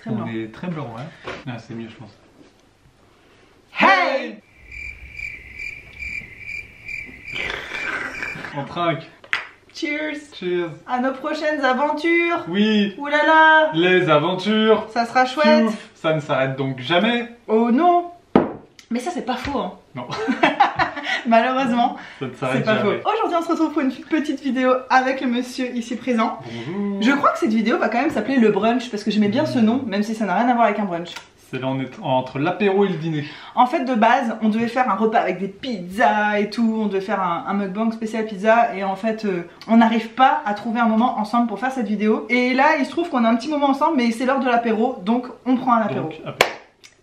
très blanc. On est très blanc, ouais. Ah, c'est mieux, je pense. Hey! On trinque. Cheers! Cheers. À nos prochaines aventures! Oui, Ouh là là! les aventures. Ça sera chouette! Piouf, ça ne s'arrête donc jamais. Oh non! Mais ça c'est pas faux hein! Non. Malheureusement, Ça ne c'est s'arrête pas faux. jamais. Aujourd'hui on se retrouve pour une petite vidéo avec le monsieur ici présent. Bonjour. Je crois que cette vidéo va quand même s'appeler le brunch parce que j'aimais bien ce nom, même si ça n'a rien à voir avec un brunch. C'est là, on est entre l'apéro et le dîner. En fait, de base, on devait faire un repas avec des pizzas et tout, on devait faire un mukbang spécial pizza et en fait, on n'arrive pas à trouver un moment ensemble pour faire cette vidéo. Et là, il se trouve qu'on a un petit moment ensemble, mais c'est l'heure de l'apéro, donc on prend un apéro. Donc,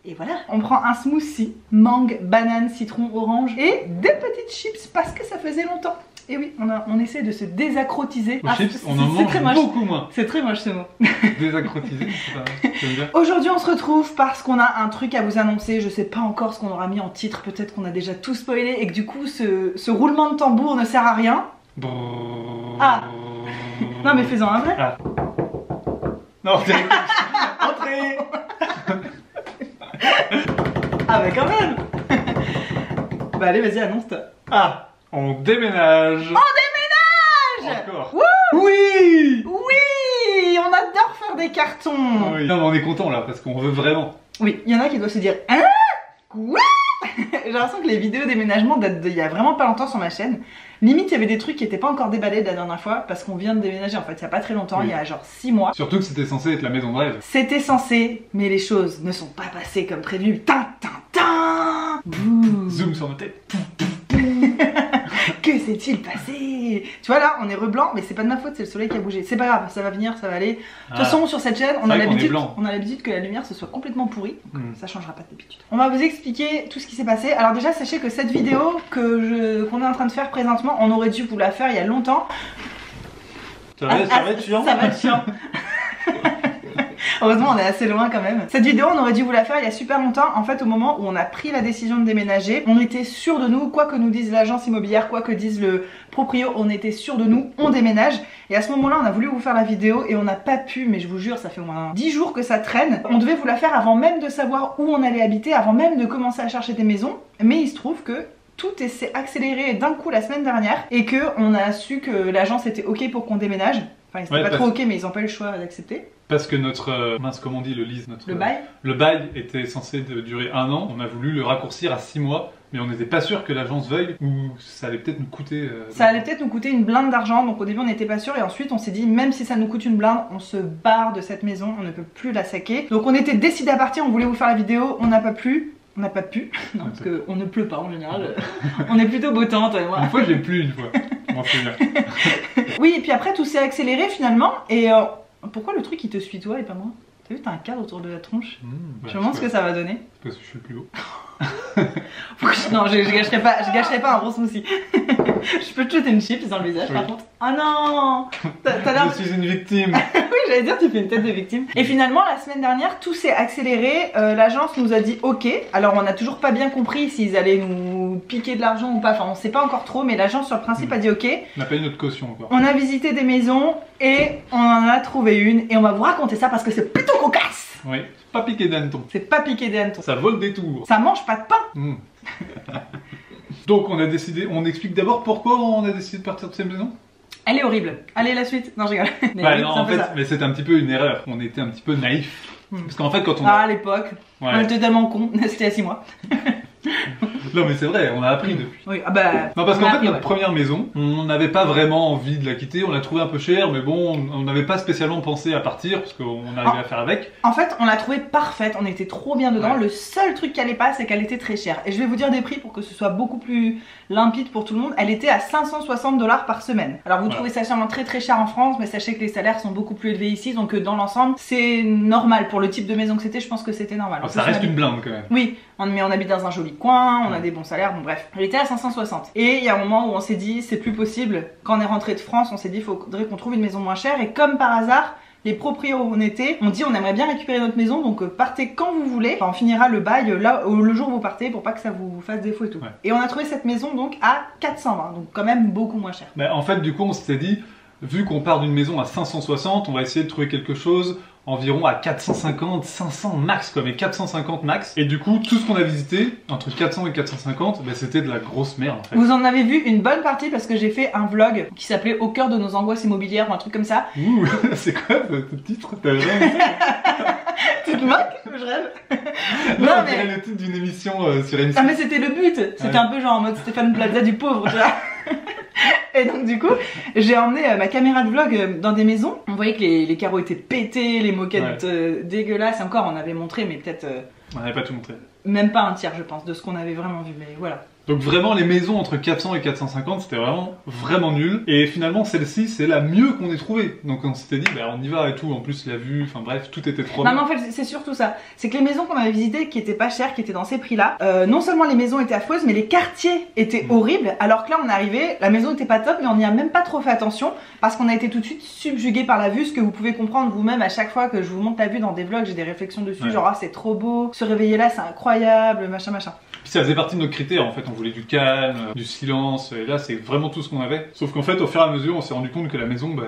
Et voilà, on prend un smoothie, mangue, banane, citron, orange et des petites chips parce que ça faisait longtemps. Et oui, on essaie de se désaccrotiser. aux chips, on en mange beaucoup moins. C'est très moche ce mot. Désacrotisé, j'aime bien. Aujourd'hui on se retrouve parce qu'on a un truc à vous annoncer. Je sais pas encore ce qu'on aura mis en titre, peut-être qu'on a déjà tout spoilé et que du coup ce roulement de tambour ne sert à rien. Ah. Non mais faisons un vrai. Ah. Non, c'est entrez. Ah bah quand même. Bah allez vas-y annonce-toi. Ah, on déménage. On déménage. Encore. Wouh. Oui. Oui, on adore faire des cartons. Oui. Non, mais on est content là parce qu'on veut vraiment. Oui, il y en a qui doivent se dire hein. Quoi. J'ai l'impression que les vidéos déménagement datent d'il y a vraiment pas longtemps sur ma chaîne. Limite, il y avait des trucs qui étaient pas encore déballés la dernière fois parce qu'on vient de déménager en fait il y a pas très longtemps, Oui. il y a genre 6 mois. Surtout que c'était censé être la maison de rêve. C'était censé, mais les choses ne sont pas passées comme prévu. Tin, tin, tin. Bouh. Zoom sur nos têtes. Que s'est-il passé? Tu vois là, on est reblanc, mais c'est pas de ma faute, c'est le soleil qui a bougé. C'est pas grave, ça va venir, ça va aller. De toute façon, sur cette chaîne, on a vrai qu'on est l'habitude blanc. que la lumière se soit complètement pourrie. Donc Mm. ça changera pas d'habitude. On va vous expliquer tout ce qui s'est passé. Alors déjà, sachez que cette vidéo qu'on est en train de faire présentement, on aurait dû vous la faire il y a longtemps. Ça va être chiant. Ça va être chiant. Heureusement, on est assez loin quand même. Cette vidéo, on aurait dû vous la faire il y a super longtemps. En fait, au moment où on a pris la décision de déménager, on était sûr de nous, quoi que nous dise l'agence immobilière, quoi que dise le proprio, on était sûr de nous, on déménage. Et à ce moment-là, on a voulu vous faire la vidéo et on n'a pas pu, mais je vous jure, ça fait au moins 10 jours que ça traîne. On devait vous la faire avant même de savoir où on allait habiter, avant même de commencer à chercher des maisons. Mais il se trouve que tout s'est accéléré d'un coup la semaine dernière et que on a su que l'agence était ok pour qu'on déménage. Enfin, ils étaient pas trop ok, mais ils n'ont pas eu le choix d'accepter. Parce que notre mince, comment on dit, le lease, notre Le bail. Le bail était censé durer 1 an. On a voulu le raccourcir à 6 mois, mais on n'était pas sûr que l'agence veuille ou ça allait peut-être nous coûter. Ça allait peut-être nous coûter une blinde d'argent, donc au début on n'était pas sûr et ensuite on s'est dit même si ça nous coûte une blinde, on se barre de cette maison, on ne peut plus la saquer. Donc on était décidé à partir, on voulait vous faire la vidéo, on n'a pas pu. On n'a pas pu, non, parce qu'on ne pleut pas en général. On est plutôt beau temps, toi et moi. Une fois, j'ai plu une fois. Bon, c'est bien. Oui, et puis après tout s'est accéléré finalement. Et pourquoi le truc il te suit toi et pas moi? T'as vu, t'as un cadre autour de la tronche. Je me demande ce que ça va donner. Parce que je suis le plus haut. Non, je gâcherai pas un gros smoothie. Je peux te jeter une chips dans le visage par contre. Oh non. T'as l'air. Je suis une victime. Oui, j'allais dire, tu fais une tête de victime. Et finalement, la semaine dernière, tout s'est accéléré. L'agence nous a dit ok. Alors, on n'a toujours pas bien compris s'ils allaient nous piquer de l'argent ou pas. Enfin, on sait pas encore trop, mais l'agence, sur le principe, a dit ok. On n'a pas eu notre caution encore. On a visité des maisons et on en a trouvé une. Et on va vous raconter ça parce que c'est plutôt cocasse. Oui, c'est pas piqué d'hanneton. C'est pas piqué des hannetons. Ça vole des tours. Ça mange pas de pain. Mm. Donc, on a décidé. On explique d'abord pourquoi on a décidé de partir de cette maison. Elle est horrible. Allez, la suite. Non, je rigole. Mais Bah oui, non, c'est un en peu fait, ça. mais c'était un petit peu une erreur. On était un petit peu naïf. Parce qu'en fait, quand on Ah, à l'époque, Ouais. on était tellement con. C'était à 6 mois. Non, mais c'est vrai, on a appris depuis. Oui, ah bah. Non, parce on qu'en a fait, appris, notre ouais. première maison, on n'avait pas vraiment envie de la quitter. On l'a trouvée un peu chère, mais bon, on n'avait pas spécialement pensé à partir parce qu'on arrivait à faire avec. En fait, on l'a trouvée parfaite, on était trop bien dedans. Ouais. Le seul truc qui allait pas, c'est qu'elle était très chère. Et je vais vous dire des prix pour que ce soit beaucoup plus limpide pour tout le monde. Elle était à 560 $ par semaine. Alors vous Voilà. trouvez ça sûrement très très cher en France, mais sachez que les salaires sont beaucoup plus élevés ici. Donc dans l'ensemble, c'est normal. Pour le type de maison que c'était, je pense que c'était normal. Alors, En ça plus, reste on une blinde quand même. Oui, mais on habite dans un joli coin, on a Ouais. des bons salaires, bon bref. Elle était à 560. Et il y a un moment où on s'est dit, c'est plus possible. Quand on est rentré de France, on s'est dit, il faudrait qu'on trouve une maison moins chère. Et comme par hasard, les proprios où on était, on dit, on aimerait bien récupérer notre maison, donc partez quand vous voulez. Enfin, on finira le bail là, le jour où vous partez, pour pas que ça vous fasse défaut et tout. Ouais. Et on a trouvé cette maison donc à 420, donc quand même beaucoup moins cher. Mais en fait, du coup, on s'était dit, vu qu'on part d'une maison à 560, on va essayer de trouver quelque chose environ à 450, 500 max quoi, mais 450 max. Et du coup, tout ce qu'on a visité, entre 400 et 450, bah, c'était de la grosse merde en fait. Vous en avez vu une bonne partie parce que j'ai fait un vlog qui s'appelait Au cœur de nos angoisses immobilières ou un truc comme ça. Ouh, c'est quoi ce titre? T'as vraiment... Tu te moques? Je rêve. Non, mais le titre d'une émission sur M6. Ah mais c'était le but. C'était un peu genre en mode Stéphane Plaza du pauvre, tu vois. Et donc du coup, j'ai emmené ma caméra de vlog dans des maisons. On voyait que les carreaux étaient pétés, les moquettes dégueulasses. Encore, on avait montré, mais peut-être... On n'avait pas tout montré. Même pas un tiers, je pense, de ce qu'on avait vraiment vu, mais voilà. Donc vraiment, les maisons entre 400 et 450, c'était vraiment nul. Et finalement, celle-ci, c'est la mieux qu'on ait trouvée. Donc on s'était dit, bah, on y va et tout. En plus, la vue, enfin bref, tout était trop bien. Non mais en fait, c'est surtout ça. C'est que les maisons qu'on avait visitées, qui étaient pas chères, qui étaient dans ces prix-là, non seulement les maisons étaient affreuses, mais les quartiers étaient horribles. Alors que là, on est arrivé, la maison était pas top, mais on n'y a même pas trop fait attention. Parce qu'on a été tout de suite subjugué par la vue, ce que vous pouvez comprendre vous-même à chaque fois que je vous montre la vue dans des vlogs, j'ai des réflexions dessus, genre ah, c'est trop beau, se réveiller là c'est incroyable, machin machin. Puis ça faisait partie de nos critères en fait, on voulait du calme, du silence, et là c'est vraiment tout ce qu'on avait. Sauf qu'en fait au fur et à mesure on s'est rendu compte que la maison, bah,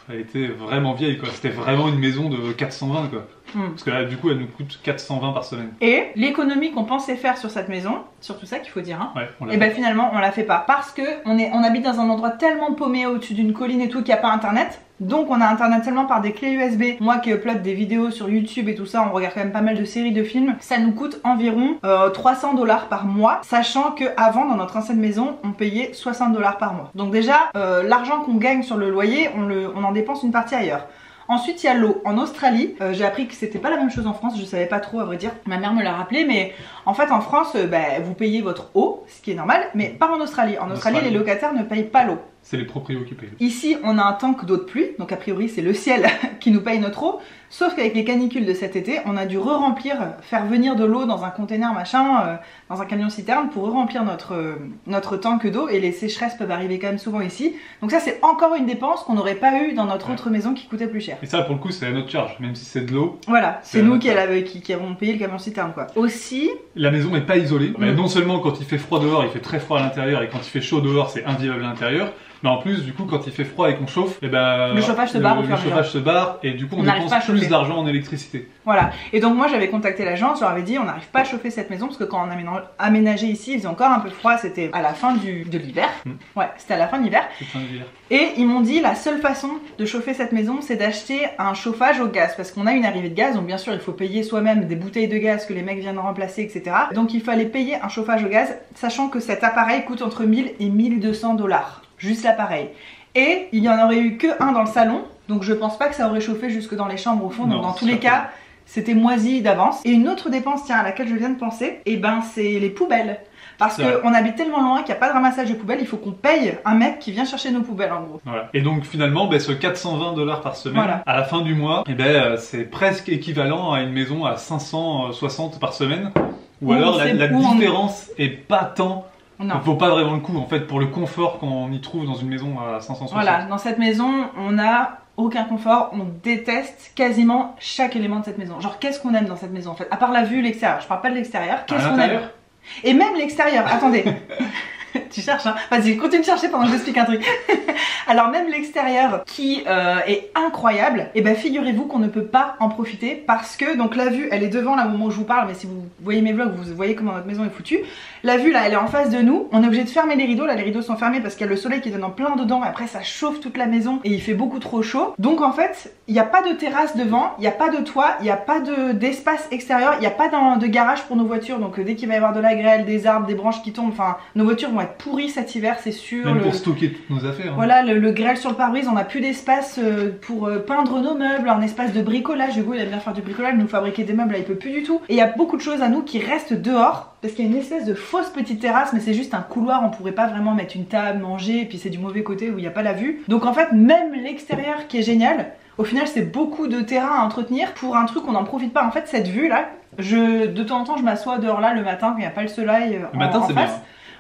elle était vraiment vieille quoi, c'était vraiment une maison de 420 quoi. Parce que là du coup elle nous coûte 420 par semaine. Et l'économie qu'on pensait faire sur cette maison, surtout ça qu'il faut dire, hein, ouais, et ben finalement on la fait pas. Parce que on habite dans un endroit tellement paumé au-dessus d'une colline et tout qu'il n'y a pas internet. Donc on a internet seulement par des clés USB. Moi qui upload des vidéos sur YouTube et tout ça, on regarde quand même pas mal de séries de films. Ça nous coûte environ 300 $ par mois, sachant que avant dans notre ancienne maison, on payait 60 $ par mois. Donc déjà, l'argent qu'on gagne sur le loyer, on en dépense une partie ailleurs. Ensuite, il y a l'eau. En Australie, j'ai appris que c'était pas la même chose en France, je savais pas trop à vrai dire. Ma mère me l'a rappelé, mais en fait en France, vous payez votre eau, ce qui est normal, mais pas en Australie. En Australie, les locataires ne payent pas l'eau. C'est les proprios qui payent. Ici, on a un tank d'eau de pluie, donc a priori c'est le ciel qui nous paye notre eau. Sauf qu'avec les canicules de cet été, on a dû re-remplir, faire venir de l'eau dans un container machin, dans un camion citerne pour re-remplir notre tank d'eau. Et les sécheresses peuvent arriver quand même souvent ici. Donc ça c'est encore une dépense qu'on n'aurait pas eu dans notre autre maison qui coûtait plus cher. Et ça pour le coup c'est à notre charge, même si c'est de l'eau. Voilà, c'est nous qui avons payé le camion citerne quoi. Aussi... La maison n'est pas isolée. Mais non seulement quand il fait froid dehors, il fait très froid à l'intérieur, et quand il fait chaud dehors, c'est invivable à l'intérieur. Mais en plus, du coup, quand il fait froid et qu'on chauffe, et ben, le chauffage se barre. Le chauffage se barre et du coup, on dépense plus d'argent en électricité. Voilà. Et donc moi, j'avais contacté l'agence, je leur avais dit, on n'arrive pas à chauffer cette maison parce que quand on a aménagé ici, il faisait encore un peu froid. C'était à la fin de l'hiver. Ouais, c'était à la fin de l'hiver. Et ils m'ont dit, la seule façon de chauffer cette maison, c'est d'acheter un chauffage au gaz parce qu'on a une arrivée de gaz. Donc bien sûr, il faut payer soi-même des bouteilles de gaz que les mecs viennent remplacer, etc. Donc il fallait payer un chauffage au gaz, sachant que cet appareil coûte entre 1000 et 1200 $. Juste l'appareil. Et il y en aurait eu que un dans le salon, donc je pense pas que ça aurait chauffé jusque dans les chambres au fond. Non, donc dans tous les cas, c'était moisi d'avance. Et une autre dépense, tiens, à laquelle je viens de penser, et ben c'est les poubelles. Parce qu'on habite tellement loin qu'il n'y a pas de ramassage de poubelles, il faut qu'on paye un mec qui vient chercher nos poubelles en gros. Voilà. Et donc finalement, ce 420 $ par semaine, à la fin du mois, c'est presque équivalent à une maison à 560 par semaine. Ou alors la différence est pas tant... Non. Il vaut pas vraiment le coup en fait pour le confort qu'on y trouve dans une maison à 560. Voilà, dans cette maison, on n'a aucun confort, on déteste quasiment chaque élément de cette maison. Genre qu'est-ce qu'on aime dans cette maison en fait, à part la vue, l'extérieur. Je parle pas de l'extérieur, qu'est-ce qu'on aime? Et même l'extérieur, attendez. Tu cherches hein. Vas-y, continue de chercher pendant que j'explique un truc. Alors même l'extérieur qui est incroyable, et ben figurez-vous qu'on ne peut pas en profiter parce que donc la vue elle est devant là au moment où je vous parle, mais si vous voyez mes vlogs vous voyez comment notre maison est foutue. La vue là elle est en face de nous, on est obligé de fermer les rideaux, là les rideaux sont fermés parce qu'il y a le soleil qui donne en plein dedans et après ça chauffe toute la maison et il fait beaucoup trop chaud. Donc en fait il n'y a pas de terrasse devant, il n'y a pas de toit, il n'y a pas d'espace extérieur, il n'y a pas de garage pour nos voitures, donc dès qu'il va y avoir de la grêle, des arbres, des branches qui tombent, enfin nos voitures vont être pourries cet hiver c'est sûr. Même pour stocker toutes nos affaires. Hein. Voilà, le grêle sur le pare-brise, on n'a plus d'espace pour peindre nos meubles, un espace de bricolage. Hugo il aime bien faire du bricolage, nous fabriquer des meubles là il peut plus du tout. Et il y a beaucoup de choses à nous qui restent dehors parce qu'il y a une espèce de fausse petite terrasse, mais c'est juste un couloir, on pourrait pas vraiment mettre une table, manger, et puis c'est du mauvais côté où il n'y a pas la vue. Donc en fait même l'extérieur qui est génial, au final c'est beaucoup de terrain à entretenir pour un truc qu'on n'en profite pas. En fait cette vue là, de temps en temps je m'assois dehors là le matin quand il n'y a pas le soleil le matin c'est bien.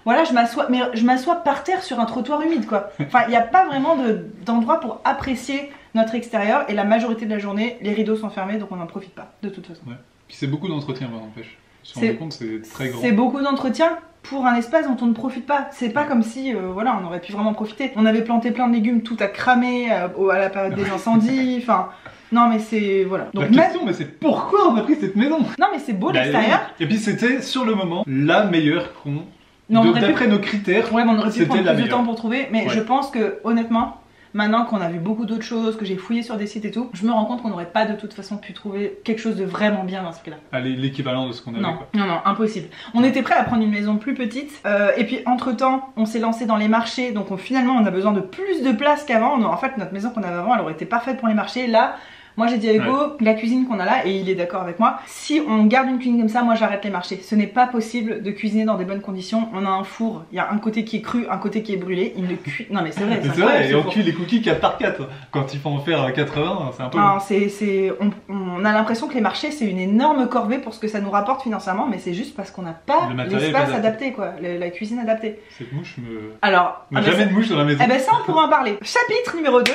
Voilà, je m'assois par terre sur un trottoir humide quoi. Enfin, il n'y a pas vraiment d'endroit pour apprécier notre extérieur et la majorité de la journée, les rideaux sont fermés donc on n'en profite pas de toute façon. Ouais. Puis c'est beaucoup d'entretien, n'empêche. me suis rendu compte, c'est très grand. C'est beaucoup d'entretien pour un espace dont on ne profite pas. C'est pas comme si, voilà, on aurait pu vraiment profiter. On avait planté plein de légumes, tout a cramé à la période des incendies, enfin... Non mais c'est... voilà. Donc, la question, mais c'est pourquoi on a pris cette maison? Non mais c'est beau l'extérieur. Et puis c'était, sur le moment, la meilleure qu'on... D'après nos critères, ouais, mais on aurait pu prendre la plus de meilleure. temps pour trouver, mais je pense que, honnêtement... Maintenant qu'on a vu beaucoup d'autres choses, que j'ai fouillé sur des sites et tout, je me rends compte qu'on n'aurait pas de toute façon pu trouver quelque chose de vraiment bien dans ce prix-là. Allez, l'équivalent de ce qu'on avait. Non, quoi. non, impossible. On était prêt à prendre une maison plus petite, et puis entre-temps, on s'est lancé dans les marchés, donc finalement on a besoin de plus de place qu'avant. En fait, notre maison qu'on avait avant, elle aurait été parfaite pour les marchés. Là, moi j'ai dit à Hugo, la cuisine qu'on a là, et il est d'accord avec moi, si on garde une cuisine comme ça, moi j'arrête les marchés. Ce n'est pas possible de cuisiner dans des bonnes conditions. On a un four, il y a un côté qui est cru, un côté qui est brûlé, il ne cuit... Non mais c'est vrai, c'est vrai, et on cuit les cookies 4 par 4. Quand il faut en faire 80, c'est un peu... Non, on a l'impression que les marchés c'est une énorme corvée pour ce que ça nous rapporte financièrement, mais c'est juste parce qu'on n'a pas l'espace adapté, quoi, la cuisine adaptée. Cette mouche me... Alors... jamais de mouche dans la maison. Eh ben ça on pourra en parler. Chapitre numéro 2,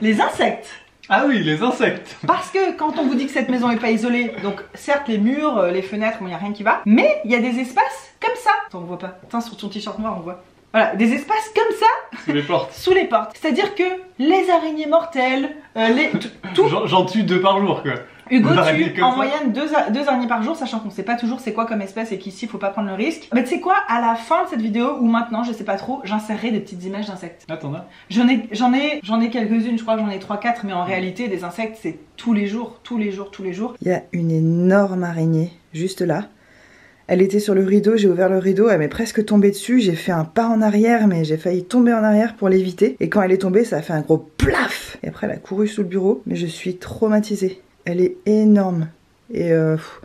les insectes. Ah oui, les insectes. Parce que quand on vous dit que cette maison n'est pas isolée, donc certes les murs, les fenêtres, il n'y a rien qui va, mais il y a des espaces comme ça. Attends, on voit pas. Attends, sur ton t-shirt noir, on voit. Voilà, des espaces comme ça. Sous les portes. Sous les portes. C'est-à-dire que les araignées mortelles, tout... J'en tue 2 par jour, quoi. Hugo tue en moyenne 2 araignées par jour, sachant qu'on sait pas toujours c'est quoi comme espèce et qu'ici faut pas prendre le risque. Mais tu sais quoi, à la fin de cette vidéo, ou maintenant, je sais pas trop, j'insérerai des petites images d'insectes. Ah, t'en as? J'en ai quelques-unes, je crois que j'en ai 3-4, mais en réalité, des insectes, c'est tous les jours, tous les jours, tous les jours. Il y a une énorme araignée, juste là. Elle était sur le rideau, j'ai ouvert le rideau, elle m'est presque tombée dessus, j'ai fait un pas en arrière, mais j'ai failli tomber en arrière pour l'éviter. Et quand elle est tombée, ça a fait un gros plaf. Et après, elle a couru sous le bureau, mais je suis traumatisée. Elle est énorme. Et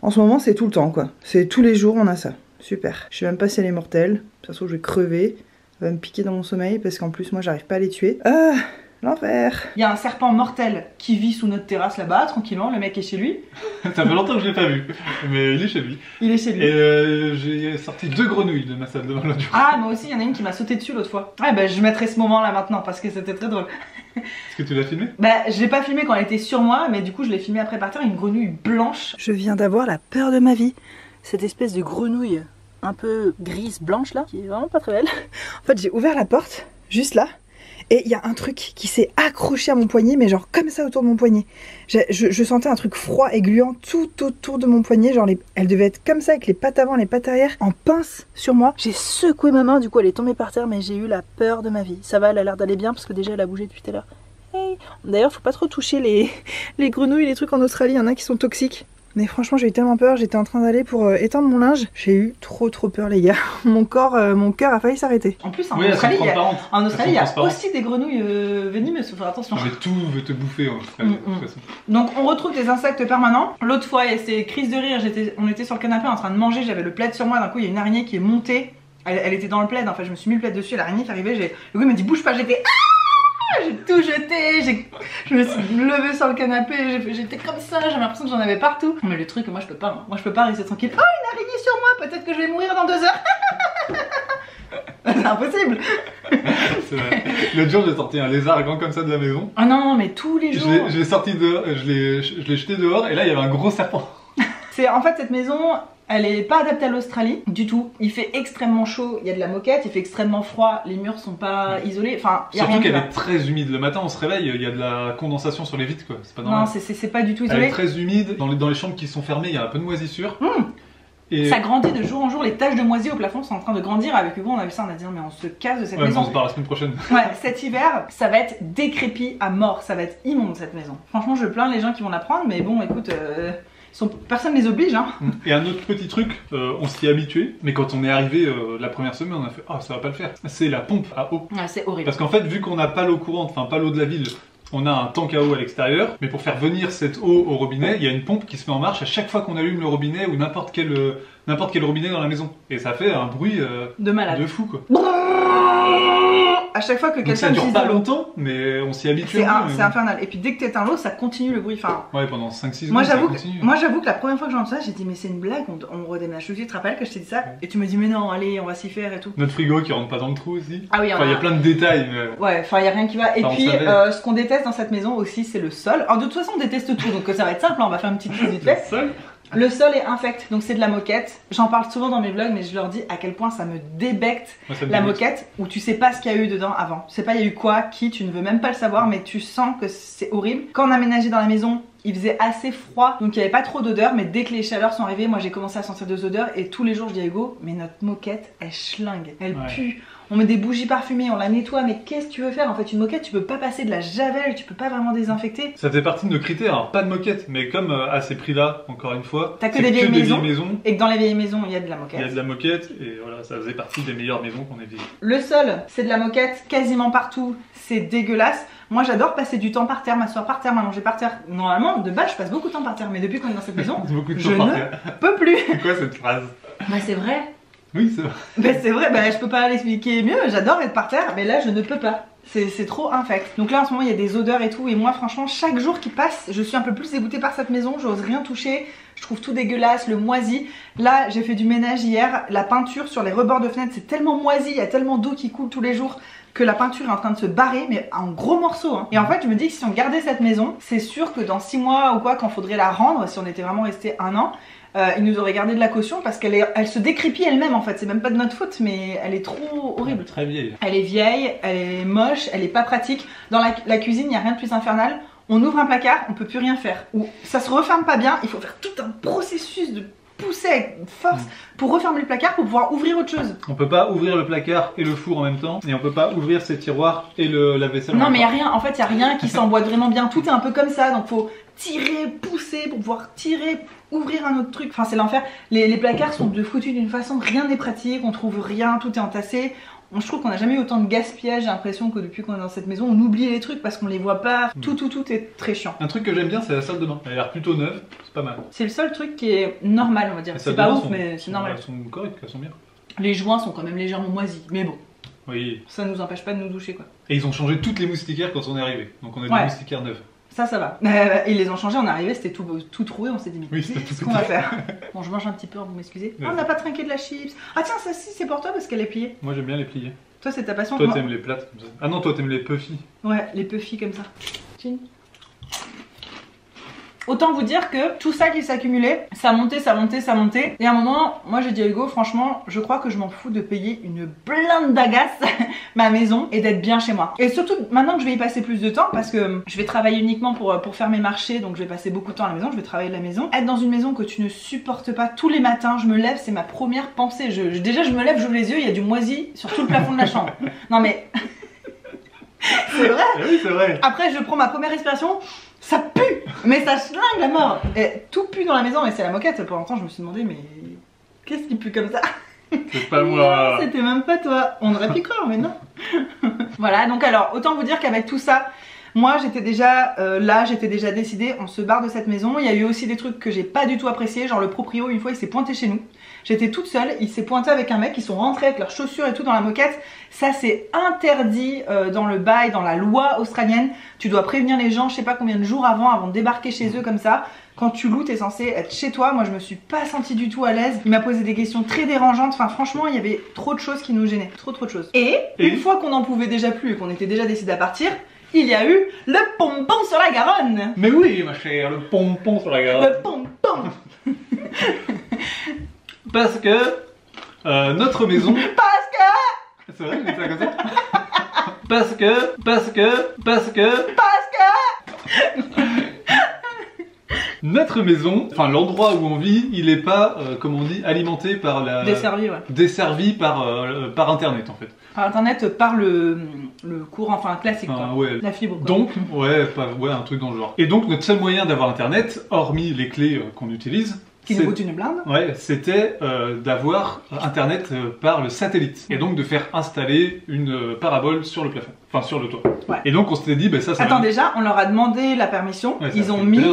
en ce moment, c'est tout le temps, quoi. C'est tous les jours, on a ça. Super. Je sais même pas si elle est mortelle. De toute façon, je vais crever. Elle va me piquer dans mon sommeil, parce qu'en plus, moi, j'arrive pas à les tuer. Ah, l'enfer. Il y a un serpent mortel qui vit sous notre terrasse là-bas, tranquillement. Le mec est chez lui. Ça fait longtemps que je l'ai pas vu, mais il est chez lui. Il est chez lui. Et j'ai sorti 2 grenouilles de ma salle de bain l'autre jour. Ah, moi aussi, il y en a une qui m'a sauté dessus l'autre fois. Ouais, bah je mettrai ce moment là maintenant parce que c'était très drôle. Est-ce que tu l'as filmé? Bah, je l'ai pas filmé quand elle était sur moi, mais du coup, je l'ai filmé après par terre, une grenouille blanche. Je viens d'avoir la peur de ma vie. Cette espèce de grenouille un peu grise blanche là, qui est vraiment pas très belle. En fait, j'ai ouvert la porte, juste là. Et il y a un truc qui s'est accroché à mon poignet, mais genre comme ça autour de mon poignet. Je sentais un truc froid et gluant tout autour de mon poignet. Genre elle devait être comme ça avec les pattes avant, les pattes arrière, en pince sur moi. J'ai secoué ma main, du coup elle est tombée par terre, mais j'ai eu la peur de ma vie. Ça va, elle a l'air d'aller bien parce que déjà elle a bougé depuis tout à l'heure. Hey. D'ailleurs, faut pas trop toucher les grenouilles, les trucs en Australie, il y en a qui sont toxiques. Mais franchement, j'ai eu tellement peur, j'étais en train d'aller pour étendre mon linge. J'ai eu trop peur, les gars. Mon cœur a failli s'arrêter. En plus, en Australie, il y a aussi des grenouilles venimeuses, faut faire attention. Mais tout veut te bouffer en Australie, de toute façon. Donc, on retrouve des insectes permanents. L'autre fois, il y a ces crises de rire, on était sur le canapé en train de manger, j'avais le plaid sur moi, d'un coup, il y a une araignée qui est montée. Elle était dans le plaid, en fait, je me suis mis le plaid dessus, l'araignée est arrivée, le gars m'a dit bouge pas, j'ai fait j'ai tout jeté, je me suis levée sur le canapé, j'étais comme ça, j'avais l'impression que j'en avais partout. Mais le truc, moi je peux pas rester tranquille. Oh, une araignée sur moi, peut-être que je vais mourir dans 2 heures. C'est impossible. C'est vrai. L'autre jour j'ai sorti un lézard grand comme ça de la maison. Ah non, mais tous les jours. Je l'ai sorti dehors, je l'ai jeté dehors et là il y avait un gros serpent. C'est en fait cette maison, elle est pas adaptée à l'Australie du tout. Il fait extrêmement chaud, il y a de la moquette, il fait extrêmement froid, les murs sont pas isolés. Enfin, y a surtout rien qu'elle est très humide. Le matin on se réveille, il y a de la condensation sur les vitres quoi. C'est pas normal. Non, c'est pas du tout isolé. Elle est très humide. Dans les chambres qui sont fermées, il y a un peu de moisissure. Et ça grandit de jour en jour, les taches de moisi au plafond sont en train de grandir. Avec Hugo, on a vu ça, on a dit non, mais on se casse de cette maison. On se parle la semaine prochaine. Ouais, cet hiver, ça va être décrépit à mort, ça va être immonde cette maison. Franchement, je plains les gens qui vont la prendre, mais bon, écoute, personne les oblige. Hein. Et un autre petit truc, on s'y est habitué, mais quand on est arrivé la première semaine, on a fait ah, ça va pas le faire. C'est la pompe à eau. Ouais, c'est horrible. Parce qu'en fait, vu qu'on n'a pas l'eau courante, enfin pas l'eau de la ville, on a un tank à eau à l'extérieur, mais pour faire venir cette eau au robinet, il y a une pompe qui se met en marche à chaque fois qu'on allume le robinet ou n'importe quel robinet dans la maison. Et ça fait un bruit de malade, de fou quoi. À chaque fois que quelqu'un ça dure pas longtemps, mais on s'y habitue. C'est infernal. Et puis dès que t'éteins l'eau, ça continue le bruit. Enfin, ouais, pendant 5-6 secondes, ça continue. Moi j'avoue que la première fois que j'ai entendu ça, j'ai dit mais c'est une blague, on redéménage. Tu te rappelles que je t'ai dit ça? Ouais. Et tu me dis mais non, allez, on va s'y faire et tout. Notre frigo qui rentre pas dans le trou aussi. Ah oui, enfin, il y a plein de détails. Mais... ouais, enfin il y a rien qui va. Et enfin, puis ce qu'on déteste dans cette maison aussi, c'est le sol. Alors de toute façon, on déteste tout, donc ça va être simple, on va faire une petite chose vite fait. Le sol est infect, donc c'est de la moquette. J'en parle souvent dans mes vlogs, mais je leur dis à quel point ça me débecte la moquette, où tu sais pas ce qu'il y a eu dedans avant. Tu sais pas il y a eu quoi, qui, tu ne veux même pas le savoir, mais tu sens que c'est horrible. Quand on a aménagé dans la maison, il faisait assez froid, donc il n'y avait pas trop d'odeur, mais dès que les chaleurs sont arrivées, moi j'ai commencé à sentir des odeurs, et tous les jours je dis à Hugo, mais notre moquette, elle schlingue, elle pue. On met des bougies parfumées, on la nettoie, mais qu'est-ce que tu veux faire? En fait, une moquette, tu peux pas passer de la javel, tu peux pas vraiment désinfecter. Ça fait partie de nos critères, alors pas de moquette, mais comme à ces prix-là, encore une fois, t'as que des vieilles maisons, et que dans les vieilles maisons, il y a de la moquette. Il y a de la moquette, et voilà, ça faisait partie des meilleures maisons qu'on ait vues. Le sol, c'est de la moquette quasiment partout, c'est dégueulasse. Moi, j'adore passer du temps par terre, m'asseoir par terre, m'allonger par terre. Normalement, de base, je passe beaucoup de temps par terre, mais depuis qu'on est dans cette maison, je ne peux plus. C'est quoi cette phrase? Bah, c'est vrai. Oui, c'est vrai. Bah, c'est vrai, bah, je peux pas l'expliquer mieux, j'adore être par terre, mais là, je ne peux pas. C'est trop infect. Donc là, en ce moment, il y a des odeurs et tout, et moi, franchement, chaque jour qui passe, je suis un peu plus dégoûtée par cette maison, j'ose rien toucher, je trouve tout dégueulasse, le moisi. Là, j'ai fait du ménage hier, la peinture sur les rebords de fenêtre, c'est tellement moisi, il y a tellement d'eau qui coule tous les jours, que la peinture est en train de se barrer, mais en gros morceaux. Hein. Et en fait, je me dis que si on gardait cette maison, c'est sûr que dans 6 mois ou quoi, quand faudrait la rendre, si on était vraiment resté 1 an, ils nous auraient gardé de la caution parce qu'elle se décrépit elle-même en fait. C'est même pas de notre faute, mais elle est trop horrible. Très vieille. Elle est vieille, elle est moche, elle est pas pratique. Dans la cuisine, il n'y a rien de plus infernal. On ouvre un placard, on peut plus rien faire. Ou ça se referme pas bien, il faut faire tout un processus de pousser avec force pour refermer le placard pour pouvoir ouvrir autre chose. On peut pas ouvrir le placard et le four en même temps, et on peut pas ouvrir ses tiroirs et la vaisselle en même temps. Non mais y a rien, en fait il y a rien qui s'emboîte vraiment bien, tout est un peu comme ça, donc faut tirer, pousser pour pouvoir tirer, ouvrir un autre truc. Enfin c'est l'enfer, les placards sont foutus d'une façon, rien n'est pratique, on trouve rien, tout est entassé. Je trouve qu'on n'a jamais eu autant de gaspillage, j'ai l'impression que depuis qu'on est dans cette maison, on oublie les trucs parce qu'on les voit pas. Tout est très chiant. Un truc que j'aime bien, c'est la salle de bain. Elle a l'air plutôt neuve, c'est pas mal. C'est le seul truc qui est normal, on va dire. C'est pas ouf, mais c'est normal. Elles sont correctes, elles sont bien. Les joints sont quand même légèrement moisis, mais bon. Oui. Ça nous empêche pas de nous doucher, quoi. Et ils ont changé toutes les moustiquaires quand on est arrivé. Donc on a des moustiquaires neuves. Ça va. Ils les ont changés, on est arrivé, c'était tout troué, on s'est dit, mais qu'est-ce qu'on va faire? Bon, je mange un petit peu, vous m'excusez. Ouais. Oh, on n'a pas trinqué de la chips. Ah tiens, ça si, c'est pour toi parce qu'elle est pliée. Moi j'aime bien les plier. Toi, c'est ta passion. Toi, t'aimes les plates comme ça. Ah non, toi, t'aimes les puffy. Ouais, les puffy comme ça. Chin. Autant vous dire que tout ça qui s'accumulait, ça montait. Et à un moment, moi j'ai dit à Hugo, franchement, je crois que je m'en fous de payer une blinde d'agace ma maison et d'être bien chez moi. Et surtout, maintenant que je vais y passer plus de temps, parce que je vais travailler uniquement pour faire mes marchés, donc je vais passer beaucoup de temps à la maison, je vais travailler de la maison. Être dans une maison que tu ne supportes pas tous les matins, je me lève, c'est ma première pensée. Déjà, je me lève, j'ouvre les yeux, il y a du moisi sur tout le plafond de la chambre. Non mais... c'est vrai. Oui, c'est vrai. Après, je prends ma première respiration. Ça pue, mais ça schlingue la mort. Et tout pue dans la maison et c'est la moquette. Pendant longtemps, je me suis demandé, mais qu'est-ce qui pue comme ça? C'est pas moi. C'était même pas toi. On aurait pu croire, mais non. Voilà, donc alors, autant vous dire qu'avec tout ça, moi j'étais déjà là, j'étais déjà décidée, on se barre de cette maison. Il y a eu aussi des trucs que j'ai pas du tout apprécié, genre le proprio, une fois il s'est pointé chez nous. J'étais toute seule, il s'est pointé avec un mec, ils sont rentrés avec leurs chaussures et tout dans la moquette. Ça c'est interdit dans le bail, dans la loi australienne. Tu dois prévenir les gens je sais pas combien de jours avant de débarquer chez eux comme ça. Quand tu loues, t'es censé être chez toi. Moi je me suis pas sentie du tout à l'aise. Il m'a posé des questions très dérangeantes. Enfin franchement il y avait trop de choses qui nous gênaient. Trop de choses. Et une fois qu'on n'en pouvait déjà plus et qu'on était déjà décidé à partir, il y a eu le pompon sur la Garonne. Mais oui ma chère, le pompon sur la Garonne. Le pompon. Parce que notre maison... Parce que... C'est vrai, j'ai fait comme ça. Parce que... Notre maison, enfin l'endroit où on vit, il est pas, comme on dit, alimenté par la... Desservi, ouais. Desservi par internet en fait. Par internet, par le courant, enfin classique quoi. Ouais. La fibre quoi. Donc, ouais, un truc dans le genre. Et donc notre seul moyen d'avoir internet, hormis les clés qu'on utilise, qui nous coûte une blinde. Ouais, c'était d'avoir internet par le satellite. Et donc de faire installer une parabole sur le plafond. Enfin sur le toit. Ouais. Et donc on s'était dit, bah ça Attends, déjà, on leur a demandé la permission. Ouais, ils ont mis...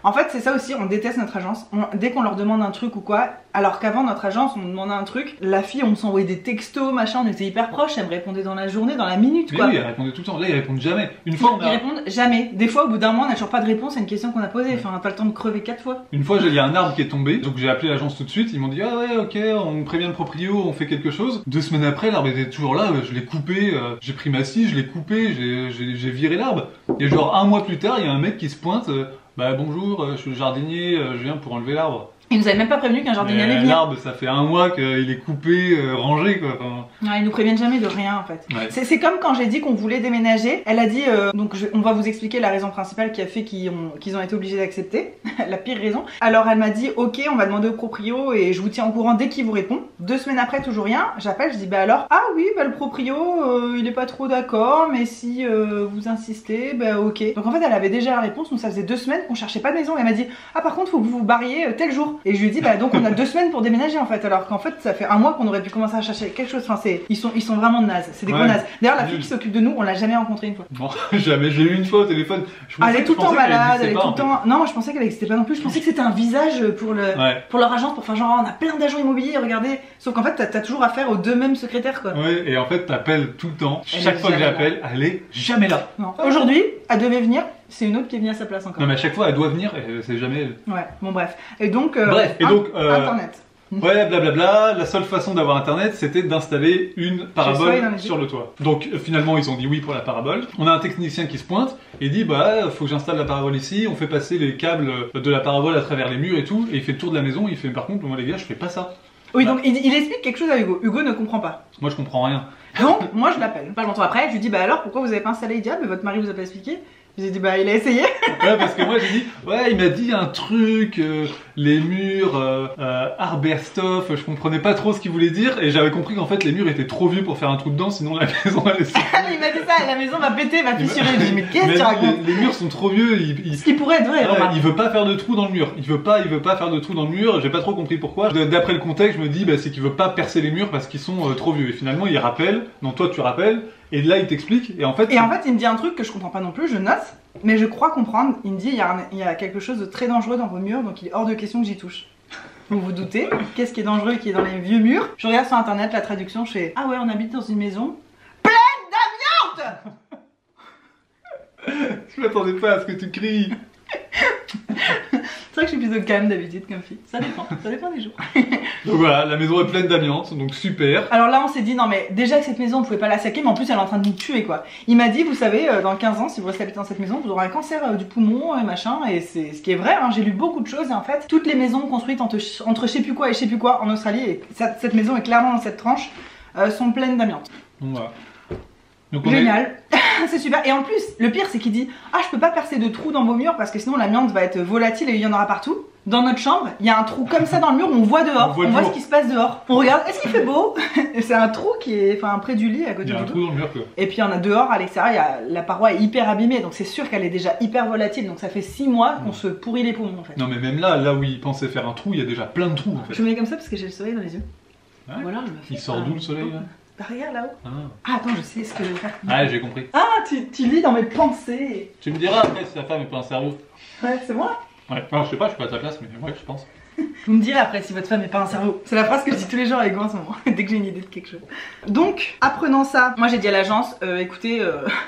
En fait, c'est ça aussi, on déteste notre agence. Dès qu'on leur demande un truc ou quoi, alors qu'avant notre agence, on nous demandait un truc, la fille, on s'envoyait des textos, machin, on était hyper proches, elle me répondait dans la journée, dans la minute quoi. Mais oui, elle répondait tout le temps. Là, ils répondent jamais. Une fois, Ils répondent jamais. Des fois, au bout d'un mois, on n'a toujours pas de réponse à une question qu'on a posée. Enfin, on n'a pas le temps de crever 4 fois. Une fois, il y a un arbre qui est tombé, donc j'ai appelé l'agence tout de suite. Ils m'ont dit, ah ouais, ok, on prévient le proprio, on fait quelque chose. 2 semaines après, l'arbre était toujours là, je l'ai coupé, j'ai pris ma scie, je l'ai coupé, j'ai viré l'arbre. Et genre 1 mois plus tard, il y a un mec qui se pointe, bah bonjour, je suis le jardinier, je viens pour enlever l'arbre. Il nous avait même pas prévenu qu'un jardinier allait venir. L'arbre, ça fait un mois qu'il est coupé, rangé quoi. Enfin... Ouais, ils nous préviennent jamais de rien en fait. Ouais. C'est comme quand j'ai dit qu'on voulait déménager. Elle a dit, donc on va vous expliquer la raison principale qui a fait qu'ils ont été obligés d'accepter. La pire raison. Alors elle m'a dit, ok, on va demander au proprio et je vous tiens au courant dès qu'il vous répond. 2 semaines après, toujours rien. J'appelle, je dis, bah alors, ah oui, bah le proprio, il est pas trop d'accord, mais si vous insistez, bah ok. Donc en fait, elle avait déjà la réponse. Nous, ça faisait 2 semaines qu'on cherchait pas de maison. Elle m'a dit, ah par contre, faut que vous vous barriez tel jour. Et je lui ai dit, bah donc on a 2 semaines pour déménager en fait, alors qu'en fait ça fait un mois qu'on aurait pu commencer à chercher quelque chose. Enfin, ils sont vraiment nazes, c'est des gros nazes. D'ailleurs, la fille qui s'occupe de nous, on l'a jamais rencontrée une fois. Non, jamais, j'ai eu une fois au téléphone. Elle est tout le temps malade, elle est tout le temps. Non, moi je pensais qu'elle existait pas non plus, je pensais que c'était un visage pour leur agence, pour faire genre on a plein d'agents immobiliers, regardez. Sauf qu'en fait, t'as toujours affaire aux 2 mêmes secrétaires quoi. Ouais, et en fait, t'appelles tout le temps, chaque fois que j'appelle, elle est jamais là. Non. Aujourd'hui, elle devait venir. C'est une autre qui est venue à sa place encore. Non mais à chaque fois elle doit venir et c'est jamais elle. Ouais, bon bref. Et donc, Internet. Ouais, blablabla, la seule façon d'avoir internet c'était d'installer une parabole sur le toit. Donc finalement ils ont dit oui pour la parabole. On a un technicien qui se pointe et dit bah faut que j'installe la parabole ici, on fait passer les câbles de la parabole à travers les murs et tout, et il fait le tour de la maison, il fait par contre moi les gars je fais pas ça. Oui, donc il explique quelque chose à Hugo. Hugo ne comprend pas. Moi je comprends rien. Donc moi je l'appelle. Pas longtemps après, je lui dis bah alors pourquoi vous avez pas installé Idia? Mais votre mari vous a pas expliqué? J'ai dit bah il a essayé. Ouais parce que moi j'ai dit ouais il m'a dit un truc les murs Arbestoff, je comprenais pas trop ce qu'il voulait dire et j'avais compris qu'en fait les murs étaient trop vieux pour faire un trou dedans sinon la maison allait se... Il m'a dit ça, la maison va péter, va fissurer. J'ai dit mais qu'est-ce que tu racontes? Les murs sont trop vieux, ce qui pourrait être vrai. Il veut pas faire de trou dans le mur. Il veut pas faire de trou dans le mur. J'ai pas trop compris pourquoi. D'après le contexte, je me dis bah, c'est qu'il veut pas percer les murs parce qu'ils sont trop vieux. Et finalement il rappelle. Non toi tu rappelles. Et là il t'explique. Et en fait il me dit un truc que je comprends pas non plus. Je note. Mais je crois comprendre, il me dit il y a quelque chose de très dangereux dans vos murs, donc il est hors de question que j'y touche. Vous vous doutez, qu'est-ce qui est dangereux qui est dans les vieux murs? Je regarde sur internet la traduction, je fais ah ouais on habite dans une maison pleine d'amiante. Je m'attendais pas à ce que tu cries. C'est vrai que je suis plutôt calme d'habitude comme fille, ça dépend des jours. Donc voilà, la maison est pleine d'amiante, donc super. Alors là on s'est dit non mais déjà que cette maison on pouvait pas la saquer, mais en plus elle est en train de nous tuer quoi. Il m'a dit vous savez dans 15 ans si vous restez habiter dans cette maison vous aurez un cancer du poumon et machin, et c'est ce qui est vrai, hein. J'ai lu beaucoup de choses et en fait toutes les maisons construites entre je sais plus quoi et je sais plus quoi en Australie, et cette maison est clairement dans cette tranche, sont pleines d'amiante. Donc voilà. Donc génial. C'est super. Et en plus, le pire c'est qu'il dit ah je peux pas percer de trous dans vos murs parce que sinon l'amiante va être volatile et il y en aura partout. Dans notre chambre, il y a un trou comme ça dans le mur où on voit dehors, on voit ce qui se passe dehors. On regarde, est-ce qu'il fait beau? Et c'est un trou qui est près du lit à côté du lit. Il y a un trou dans le mur quoi. Et puis il y en a dehors à l'extérieur, la paroi est hyper abîmée donc c'est sûr qu'elle est déjà hyper volatile. Donc ça fait 6 mois qu'on se pourrit les poumons en fait. Non mais même là où il pensait faire un trou, il y a déjà plein de trous en fait. Je me mets comme ça parce que j'ai le soleil dans les yeux. Ouais. Voilà, il sort d'où le soleil là? Bah regarde là-haut. Ah attends, je sais ce que je vais faire. Ah j'ai compris. Ah tu lis dans mes pensées. Tu me diras après si ta femme est pas un cerveau. Ouais, c'est moi. Ouais, non, je sais pas, je suis pas à ta place, mais ouais, je pense. Vous me direz après si votre femme n'est pas un cerveau. C'est la phrase que je dis tous les jours avec Hugo en ce moment, dès que j'ai une idée de quelque chose. Donc, apprenant ça, moi j'ai dit à l'agence, écoutez,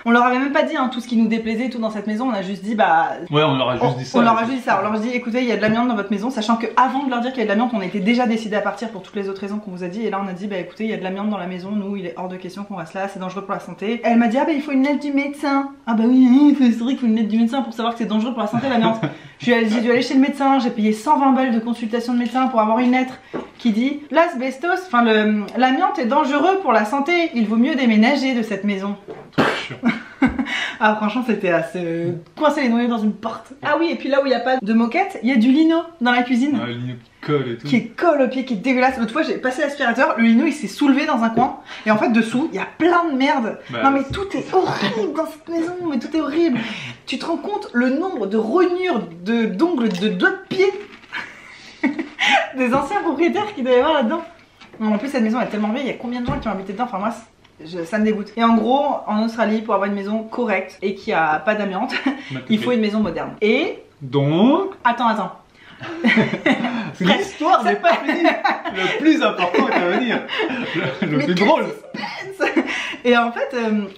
on leur avait même pas dit hein, tout ce qui nous déplaisait et tout dans cette maison, on a juste dit bah... Ouais, on leur a juste dit ça. On leur a juste dit ça, on leur a dit écoutez, il y a de l'amiante dans votre maison, sachant que avant de leur dire qu'il y a de l'amiante, on était déjà décidé à partir pour toutes les autres raisons qu'on vous a dit, et là on a dit bah écoutez, il y a de l'amiante dans la maison, nous il est hors de question qu'on reste là, c'est dangereux pour la santé. Et elle m'a dit ah bah il faut une lettre du médecin. Ah bah oui, c'est vrai qu'il faut une lettre du médecin pour savoir que c'est dangereux pour la santé l'amiante. J'ai dû aller chez le médecin, j'ai payé 120 balles de consultation de médecin pour avoir une lettre qui dit l'asbestos, enfin l'amiante est dangereux pour la santé, il vaut mieux déménager de cette maison. Ah franchement c'était à se coincer les noyaux dans une porte. Ah oui, et puis là où il n'y a pas de moquette, il y a du lino dans la cuisine. Ah, le lino qui colle et tout. Qui colle au pied, qui est dégueulasse. L'autre fois j'ai passé l'aspirateur, le lino il s'est soulevé dans un coin et en fait dessous il y a plein de merde. Bah, non mais tout est horrible dans cette maison, mais tout est horrible. Tu te rends compte le nombre de rognures d'ongles de doigts de pied des anciens propriétaires qu'il doit y avoir là-dedans. En plus cette maison est tellement vieille, il y a combien de gens qui ont habité dedans, enfin moi ça me dégoûte. Et en gros, en Australie, pour avoir une maison correcte et qui a pas d'amiante, il faut une maison moderne. Et... Donc... Attends. L'histoire n'est pas finie. Le plus important est à venir. Le plus drôle. Et en fait,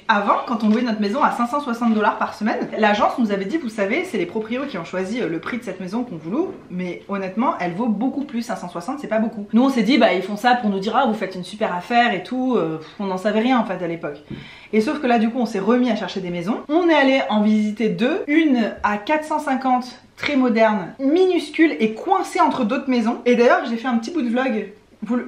avant, quand on louait notre maison à 560 $ par semaine, l'agence nous avait dit, vous savez, c'est les proprios qui ont choisi le prix de cette maison qu'on vous loue, mais honnêtement, elle vaut beaucoup plus, 560 c'est pas beaucoup. Nous on s'est dit, bah ils font ça pour nous dire, ah vous faites une super affaire et tout, on n'en savait rien en fait à l'époque. Et sauf que là du coup on s'est remis à chercher des maisons, on est allé en visiter deux, une à 450, très moderne, minuscule et coincée entre d'autres maisons. Et d'ailleurs j'ai fait un petit bout de vlog.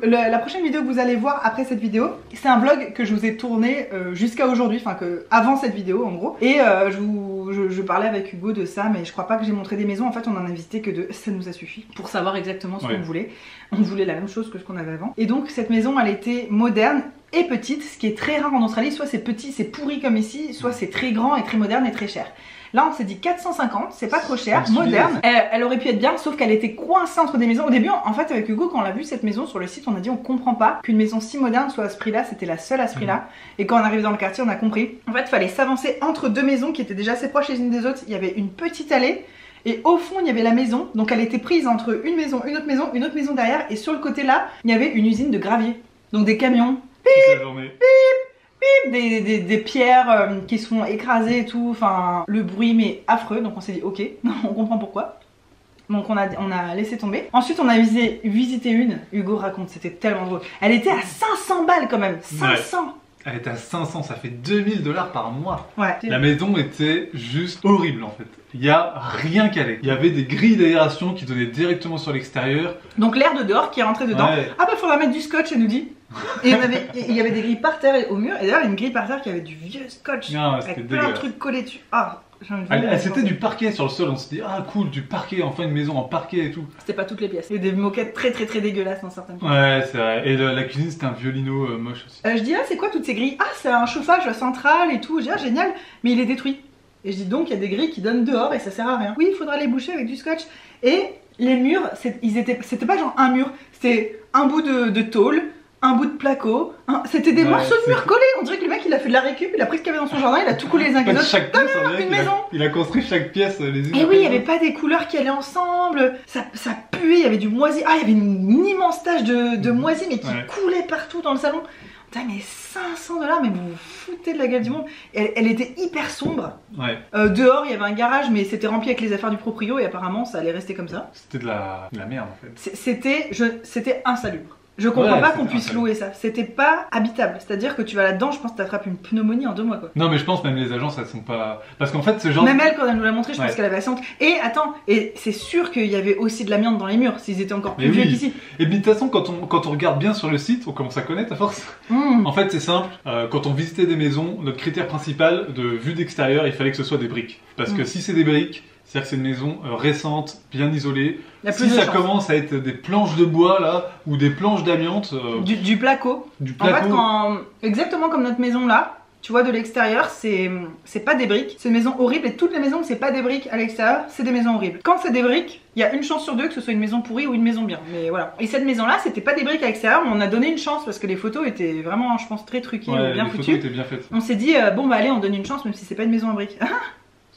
La prochaine vidéo que vous allez voir après cette vidéo, c'est un vlog que je vous ai tourné jusqu'à aujourd'hui, enfin avant cette vidéo en gros. Et je parlais avec Hugo de ça, mais je crois pas que j'ai montré des maisons. En fait on en a visité que deux, ça nous a suffi pour savoir exactement ce qu'on voulait. On voulait la même chose que ce qu'on avait avant. Et donc cette maison elle était moderne et petite, ce qui est très rare en Australie. Soit c'est petit, c'est pourri comme ici, soit c'est très grand et très moderne et très cher. Là on s'est dit 450, c'est pas trop cher, moderne. Elle aurait pu être bien, sauf qu'elle était coincée entre des maisons. Au début en fait avec Hugo, quand on l'a vu cette maison sur le site, on a dit on comprend pas qu'une maison si moderne soit à ce prix là, c'était la seule à ce prix là. Et quand on arrive dans le quartier on a compris. En fait il fallait s'avancer entre deux maisons qui étaient déjà assez proches les unes des autres. Il y avait une petite allée et au fond il y avait la maison. Donc elle était prise entre une maison, une autre maison derrière. Et sur le côté là, il y avait une usine de gravier. Donc des camions. Pip, des pierres qui sont écrasées et tout, enfin le bruit mais affreux, donc on s'est dit ok, on comprend pourquoi. Donc on a laissé tomber. Ensuite on a visité une, Hugo raconte, c'était tellement drôle. Elle était à 500 balles quand même, 500. Ouais. Elle était à 500, ça fait 2000 $ par mois. Ouais. La maison était juste horrible en fait. Il n'y a rien qui allait. Il y avait des grilles d'aération qui donnaient directement sur l'extérieur. Donc l'air de dehors qui est rentré dedans. Ouais. Ah bah faudra mettre du scotch, elle nous dit. Et il y avait des grilles par terre et au mur. Et d'ailleurs une grille par terre qui avait du vieux scotch. Non, avec plein de trucs collés dessus. Ah, c'était du parquet sur le sol, on s'est dit ah cool, du parquet, enfin une maison en parquet et tout. C'était pas toutes les pièces. Il y a des moquettes très dégueulasses dans certaines pièces. Ouais c'est vrai, et la cuisine c'était un violino moche aussi. Je dis ah c'est quoi toutes ces grilles? Ah c'est un chauffage central et tout. Je dis ah génial, mais il est détruit. Et je dis donc il y a des grilles qui donnent dehors et ça sert à rien. Oui il faudra les boucher avec du scotch. Et les murs, c'était pas genre un mur, c'était un bout de tôle, un bout de placo, c'était des morceaux de mur collés. On dirait que le mec il a fait de la récup, il a pris ce qu'il y avait dans son jardin, il a tout collé les uns avec les autres. Une maison. Il a construit chaque pièce les unes. Et oui, il n'y avait pas des couleurs qui allaient ensemble, ça puait, il y avait du moisi. Ah, il y avait une immense tache de moisi mais qui coulait partout dans le salon. Putain, mais 500 $, mais vous vous foutez de la gueule du monde. Elle était hyper sombre. Ouais. Dehors, il y avait un garage, mais c'était rempli avec les affaires du proprio et apparemment ça allait rester comme ça. C'était de la merde en fait. C'était insalubre. Je comprends pas qu'on puisse louer ça. C'était pas habitable. C'est-à-dire que tu vas là-dedans, je pense que t'attrapes une pneumonie en 2 mois quoi. Non mais je pense même les agences elles sont pas... Parce qu'en fait ce genre... Même elle quand elle nous l'a montré, je pense qu'elle avait assez honte. Et attends, et c'est sûr qu'il y avait aussi de l'amiante dans les murs, s'ils étaient encore plus vieux qu'ici. Et puis de toute façon quand on regarde bien sur le site, on commence à connaître à force. En fait c'est simple, quand on visitait des maisons, notre critère principal de vue d'extérieur, il fallait que ce soit des briques. Parce que si c'est des briques, c'est-à-dire que c'est une maison récente, bien isolée. Si ça commence à être des planches de bois là, ou des planches d'amiante... Du placo. En fait, exactement comme notre maison là, tu vois de l'extérieur, c'est pas des briques. C'est une maison horrible et toutes les maisons où c'est pas des briques à l'extérieur, c'est des maisons horribles. Quand c'est des briques, il y a une chance sur deux que ce soit une maison pourrie ou une maison bien. Mais voilà. Et cette maison là, c'était pas des briques à l'extérieur, mais on a donné une chance parce que les photos étaient vraiment, je pense, très truquées, bien foutues. Les photos étaient bien faites. On s'est dit, bon bah allez, on donne une chance même si c'est pas une maison à briques.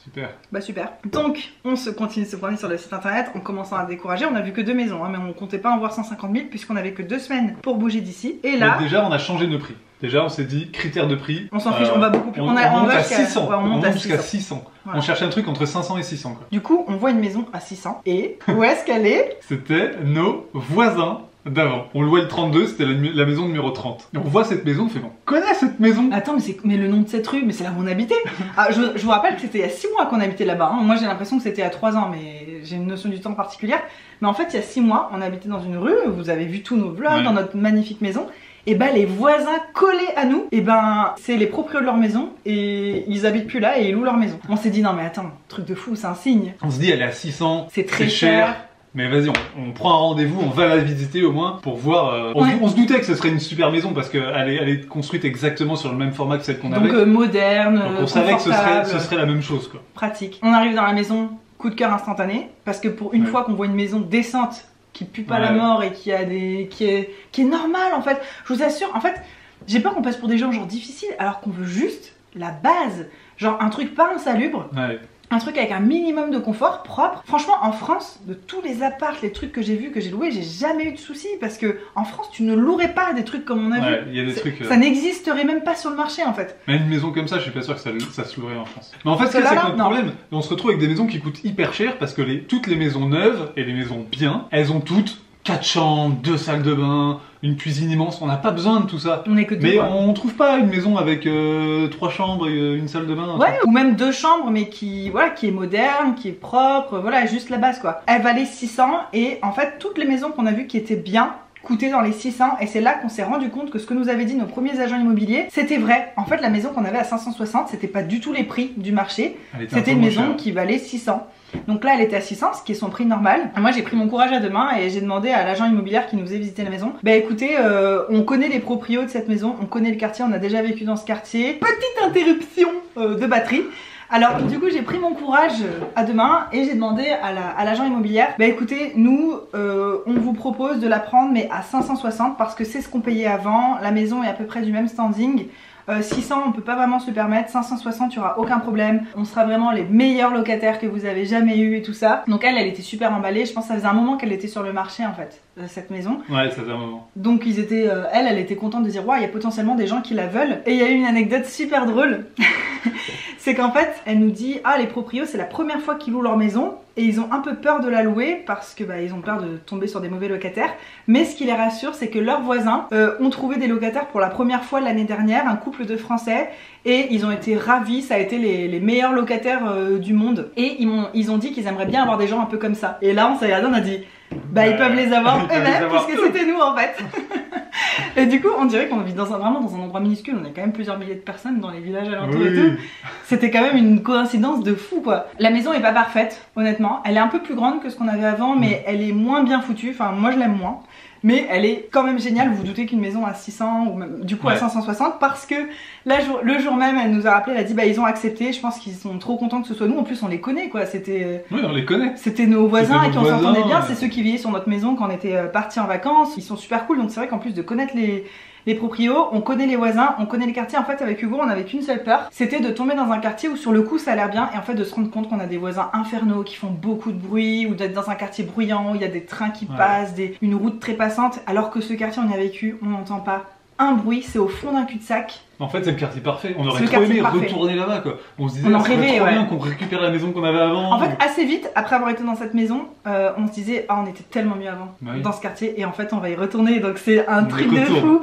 Super. Bah super. Donc on continue de se promener sur le site internet en commençant à décourager. On a vu que 2 maisons, mais on comptait pas en voir 150 000 puisqu'on avait que 2 semaines pour bouger d'ici. Et là, mais déjà on a changé nos prix. Déjà on s'est dit critère de prix. On s'en fiche, on va beaucoup plus. On monte à 600. On monte jusqu'à 600. Voilà. On cherchait un truc entre 500 et 600 quoi. Du coup on voit une maison à 600 et où est-ce qu'elle est? C'était nos voisins d'avant. On louait le 32, c'était la maison numéro 30. Et on voit cette maison, on fait, on connaît cette maison. Attends, mais le nom de cette rue, mais c'est là où on habitait. Ah, je vous rappelle que c'était il y a 6 mois qu'on habitait là-bas. Moi j'ai l'impression que c'était il y a 3 ans, mais j'ai une notion du temps particulière. Mais en fait, il y a 6 mois, on habitait dans une rue, vous avez vu tous nos vlogs dans notre magnifique maison. Et ben les voisins collés à nous, et ben c'est les proprios de leur maison et ils habitent plus là et ils louent leur maison. On s'est dit non mais attends, truc de fou, c'est un signe. On se dit elle est à 600, c'est très cher. Mais vas-y, on prend un rendez-vous, on va la visiter au moins pour voir. On se doutait que ce serait une super maison parce qu'elle est construite exactement sur le même format que celle qu'on avait. Donc moderne, donc on savait que ce serait la même chose quoi. Pratique. On arrive dans la maison, coup de cœur instantané, parce que pour une fois qu'on voit une maison décente, qui pue pas la mort et qui est normale en fait. Je vous assure, en fait, j'ai peur qu'on passe pour des gens genre difficiles alors qu'on veut juste la base. Genre un truc pas insalubre. Un truc avec un minimum de confort, propre. Franchement, en France, de tous les apparts, les trucs que j'ai vus, que j'ai loués, j'ai jamais eu de soucis parce que en France, tu ne louerais pas des trucs comme on a vu. Il y a des trucs. Ça n'existerait même pas sur le marché en fait. Mais une maison comme ça, je suis pas sûr que ça se louerait en France. Mais en fait, c'est notre problème. On se retrouve avec des maisons qui coûtent hyper cher parce que toutes les maisons neuves et les maisons bien, elles ont toutes 4 chambres, 2 salles de bain, une cuisine immense, on n'a pas besoin de tout ça. On est que deux, mais quoi. On trouve pas une maison avec 3 chambres et une salle de bain. Ouais, ou même 2 chambres, mais qui est moderne, qui est propre, voilà, juste la base quoi. Elle valait 600 et en fait, toutes les maisons qu'on a vues qui étaient bien coûtaient dans les 600 et c'est là qu'on s'est rendu compte que ce que nous avaient dit nos premiers agents immobiliers, c'était vrai. En fait, la maison qu'on avait à 560, c'était pas du tout les prix du marché, c'était une maison qui valait 600. Donc là elle était à 600, ce qui est son prix normal. Moi j'ai pris mon courage à deux mains et j'ai demandé à l'agent immobilier qui nous faisait visiter la maison, bah écoutez, on connaît les proprios de cette maison, on connaît le quartier, on a déjà vécu dans ce quartier. Petite interruption de batterie. Alors du coup j'ai pris mon courage à deux mains et j'ai demandé à l'agent immobilière, bah écoutez, nous on vous propose de la prendre mais à 560 parce que c'est ce qu'on payait avant, la maison est à peu près du même standing. 600 on peut pas vraiment se le permettre, 560 il y aura aucun problème, on sera vraiment les meilleurs locataires que vous avez jamais eu et tout ça. Donc elle était super emballée, je pense que ça faisait un moment qu'elle était sur le marché en fait, cette maison. Ouais, ça faisait un moment. Donc ils étaient, elle était contente de dire ouais il y a potentiellement des gens qui la veulent. Et il y a eu une anecdote super drôle, c'est qu'en fait elle nous dit ah les proprios c'est la première fois qu'ils louent leur maison et ils ont un peu peur de la louer parce que ils ont peur de tomber sur des mauvais locataires. Mais ce qui les rassure c'est que leurs voisins ont trouvé des locataires pour la première fois l'année dernière, un couple de Français, et ils ont été ravis, ça a été les meilleurs locataires du monde. Et ils ont dit qu'ils aimeraient bien avoir des gens un peu comme ça. Et là on s'est regardé, on a dit ils peuvent les avoir eux-mêmes puisque c'était nous en fait. Et du coup on dirait qu'on vit vraiment dans un endroit minuscule, on est quand même plusieurs milliers de personnes dans les villages alentours et tout. C'était quand même une coïncidence de fou quoi. La maison est pas parfaite honnêtement, elle est un peu plus grande que ce qu'on avait avant mais elle est moins bien foutue, enfin moi je l'aime moins. Mais elle est quand même géniale, vous vous doutez qu'une maison à 600 ou même du coup à 560 parce que le jour même elle nous a rappelé, elle a dit ils ont accepté, je pense qu'ils sont trop contents que ce soit nous, en plus on les connaît quoi, c'était... Oui on les connaît. C'était nos voisins et qui on s'entendait bien, c'est ceux qui vivaient sur notre maison quand on était partis en vacances, ils sont super cool donc c'est vrai qu'en plus de connaître les proprios, on connaît les voisins, on connaît les quartiers. En fait avec Hugo on avait qu'une seule peur, c'était de tomber dans un quartier où sur le coup ça a l'air bien et en fait de se rendre compte qu'on a des voisins infernaux qui font beaucoup de bruit ou d'être dans un quartier bruyant où il y a des trains qui passent, une route très passante, alors que ce quartier on y a vécu, on n'entend pas un bruit, c'est au fond d'un cul-de-sac. En fait c'est le quartier parfait, on aurait trop aimé retourner là-bas quoi. On se disait on serait trop bien qu'on récupère la maison qu'on avait avant. En fait assez vite après avoir été dans cette maison, on se disait on était tellement mieux avant dans ce quartier et en fait on va y retourner donc c'est un truc de fou.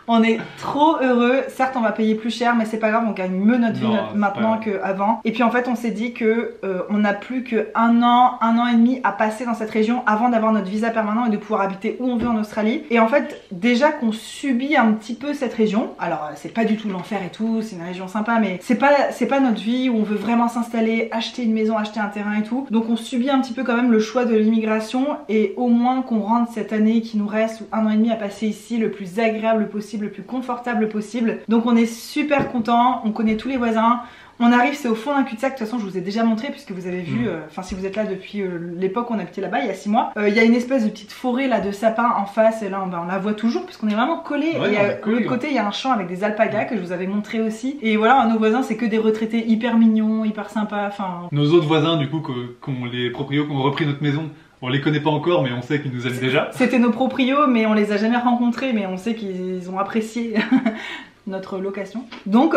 On est trop heureux, certes on va payer plus cher mais c'est pas grave, on gagne mieux notre vie maintenant qu'avant. Et puis en fait on s'est dit que on n'a plus que un an et demi à passer dans cette région avant d'avoir notre visa permanent et de pouvoir habiter où on veut en Australie. Et en fait déjà qu'on subit un petit peu cette région, alors c'est pas du tout l'enfer et tout, c'est une région sympa mais c'est pas notre vie où on veut vraiment s'installer, acheter une maison, acheter un terrain et tout. Donc on subit un petit peu quand même le choix de l'immigration et au moins qu'on rentre cette année qui nous reste ou un an et demi à passer ici le plus agréable possible, le plus confortable possible. Donc on est super content, on connaît tous les voisins. On arrive, c'est au fond d'un cul-de-sac, de toute façon je vous ai déjà montré puisque vous avez vu, enfin si vous êtes là depuis l'époque où on habitait là-bas, il y a 6 mois, il y a une espèce de petite forêt là de sapins en face et là on la voit toujours puisqu'on est vraiment collés. Et de l'autre côté il y a un champ avec des alpagas que je vous avais montré aussi. Et voilà, nos voisins c'est que des retraités hyper mignons, hyper sympas, enfin... Nos autres voisins du coup, les proprios qui ont repris notre maison, on les connaît pas encore mais on sait qu'ils nous aiment déjà. C'était nos proprios mais on les a jamais rencontrés mais on sait qu'ils ont apprécié notre location. Donc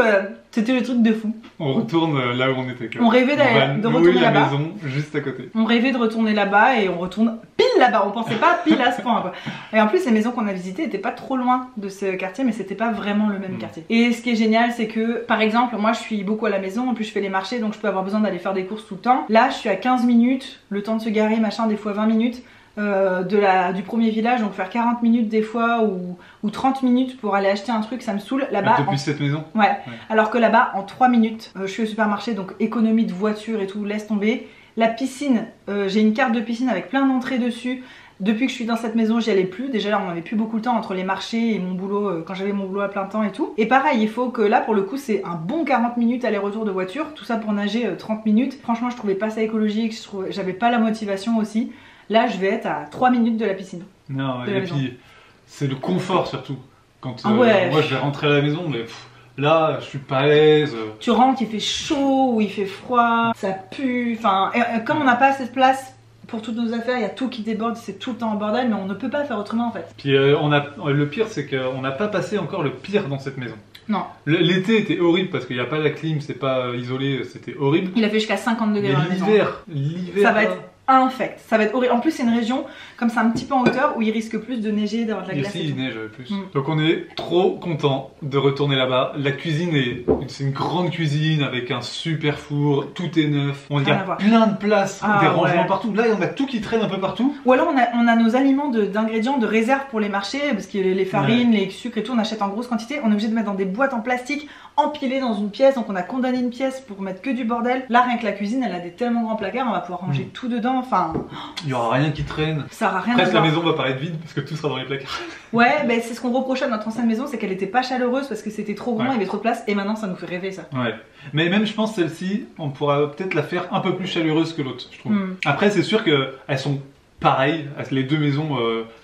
c'était le truc de fou. On retourne là où on était. On rêvait de retourner là-bas. La maison juste à côté. On rêvait de retourner là-bas et on retourne pile là-bas. On pensait pas pile à ce point quoi. Et en plus les maisons qu'on a visitées étaient pas trop loin de ce quartier mais c'était pas vraiment le même quartier. Et ce qui est génial c'est que par exemple moi je suis beaucoup à la maison, en plus je fais les marchés donc je peux avoir besoin d'aller faire des courses tout le temps. Là je suis à 15 minutes, le temps de se garer machin, des fois 20 minutes. Du premier village, donc faire 40 minutes des fois ou 30 minutes pour aller acheter un truc, ça me saoule. Là-bas, depuis cette maison ouais. Alors que là-bas en 3 minutes je suis au supermarché, donc économie de voiture et tout, laisse tomber. La piscine, j'ai une carte de piscine avec plein d'entrées dessus. Depuis que je suis dans cette maison, j'y allais plus. Déjà là, on n'avait plus beaucoup de temps entre les marchés et mon boulot, quand j'avais mon boulot à plein temps et tout. Et pareil, il faut que là, pour le coup, c'est un bon 40 minutes aller-retour de voiture. Tout ça pour nager 30 minutes. Franchement, je trouvais pas ça écologique, j'avais pas la motivation aussi. Là, je vais être à 3 minutes de la piscine. Non, et puis c'est le confort surtout. Quand moi je vais rentrer à la maison, mais Là, je suis pas à l'aise. Tu rentres, il fait chaud ou il fait froid, ça pue. Enfin, comme on n'a pas assez de place pour toutes nos affaires, il y a tout qui déborde, c'est tout le temps en bordel, mais on ne peut pas faire autrement en fait. Puis le pire, c'est qu'on n'a pas passé encore le pire dans cette maison. Non. L'été était horrible parce qu'il n'y a pas la clim, c'est pas isolé, c'était horrible. Il a fait jusqu'à 50 degrés Mais dans la maison. l'hiver, Ça va être infect, ça va être horrible. En plus, c'est une région, comme c'est un petit peu en hauteur, où il risque plus de neiger, d'avoir de la glace. ici et il tout. neige plus. Donc on est trop content de retourner là-bas. La cuisine c'est une grande cuisine avec un super four, tout est neuf. Il y Rien à a voir. plein de places, Ah, des rangements ouais. partout. Là, on a tout qui traîne un peu partout. Ou alors on a nos aliments d'ingrédients de réserve pour les marchés, parce que les farines, les sucres et tout, on achète en grosse quantité. On est obligé de mettre dans des boîtes en plastique, empilées dans une pièce, donc on a condamné une pièce pour mettre que du bordel. Là, rien que la cuisine, elle a des tellement grands placards, on va pouvoir ranger tout dedans. Enfin, Il y aura rien qui traîne. ça aura rien à Presque la voir. maison va paraître vide parce que tout sera dans les placards. Ouais, ben c'est ce qu'on reprochait à notre ancienne maison, c'est qu'elle était pas chaleureuse parce que c'était trop grand, Ouais. il y avait trop de place, et maintenant ça nous fait rêver ça. Ouais. Mais même, je pense, celle-ci, on pourra peut-être la faire un peu plus chaleureuse que l'autre, je trouve. Hmm. Après, c'est sûr qu'elles sont pareilles, les deux maisons,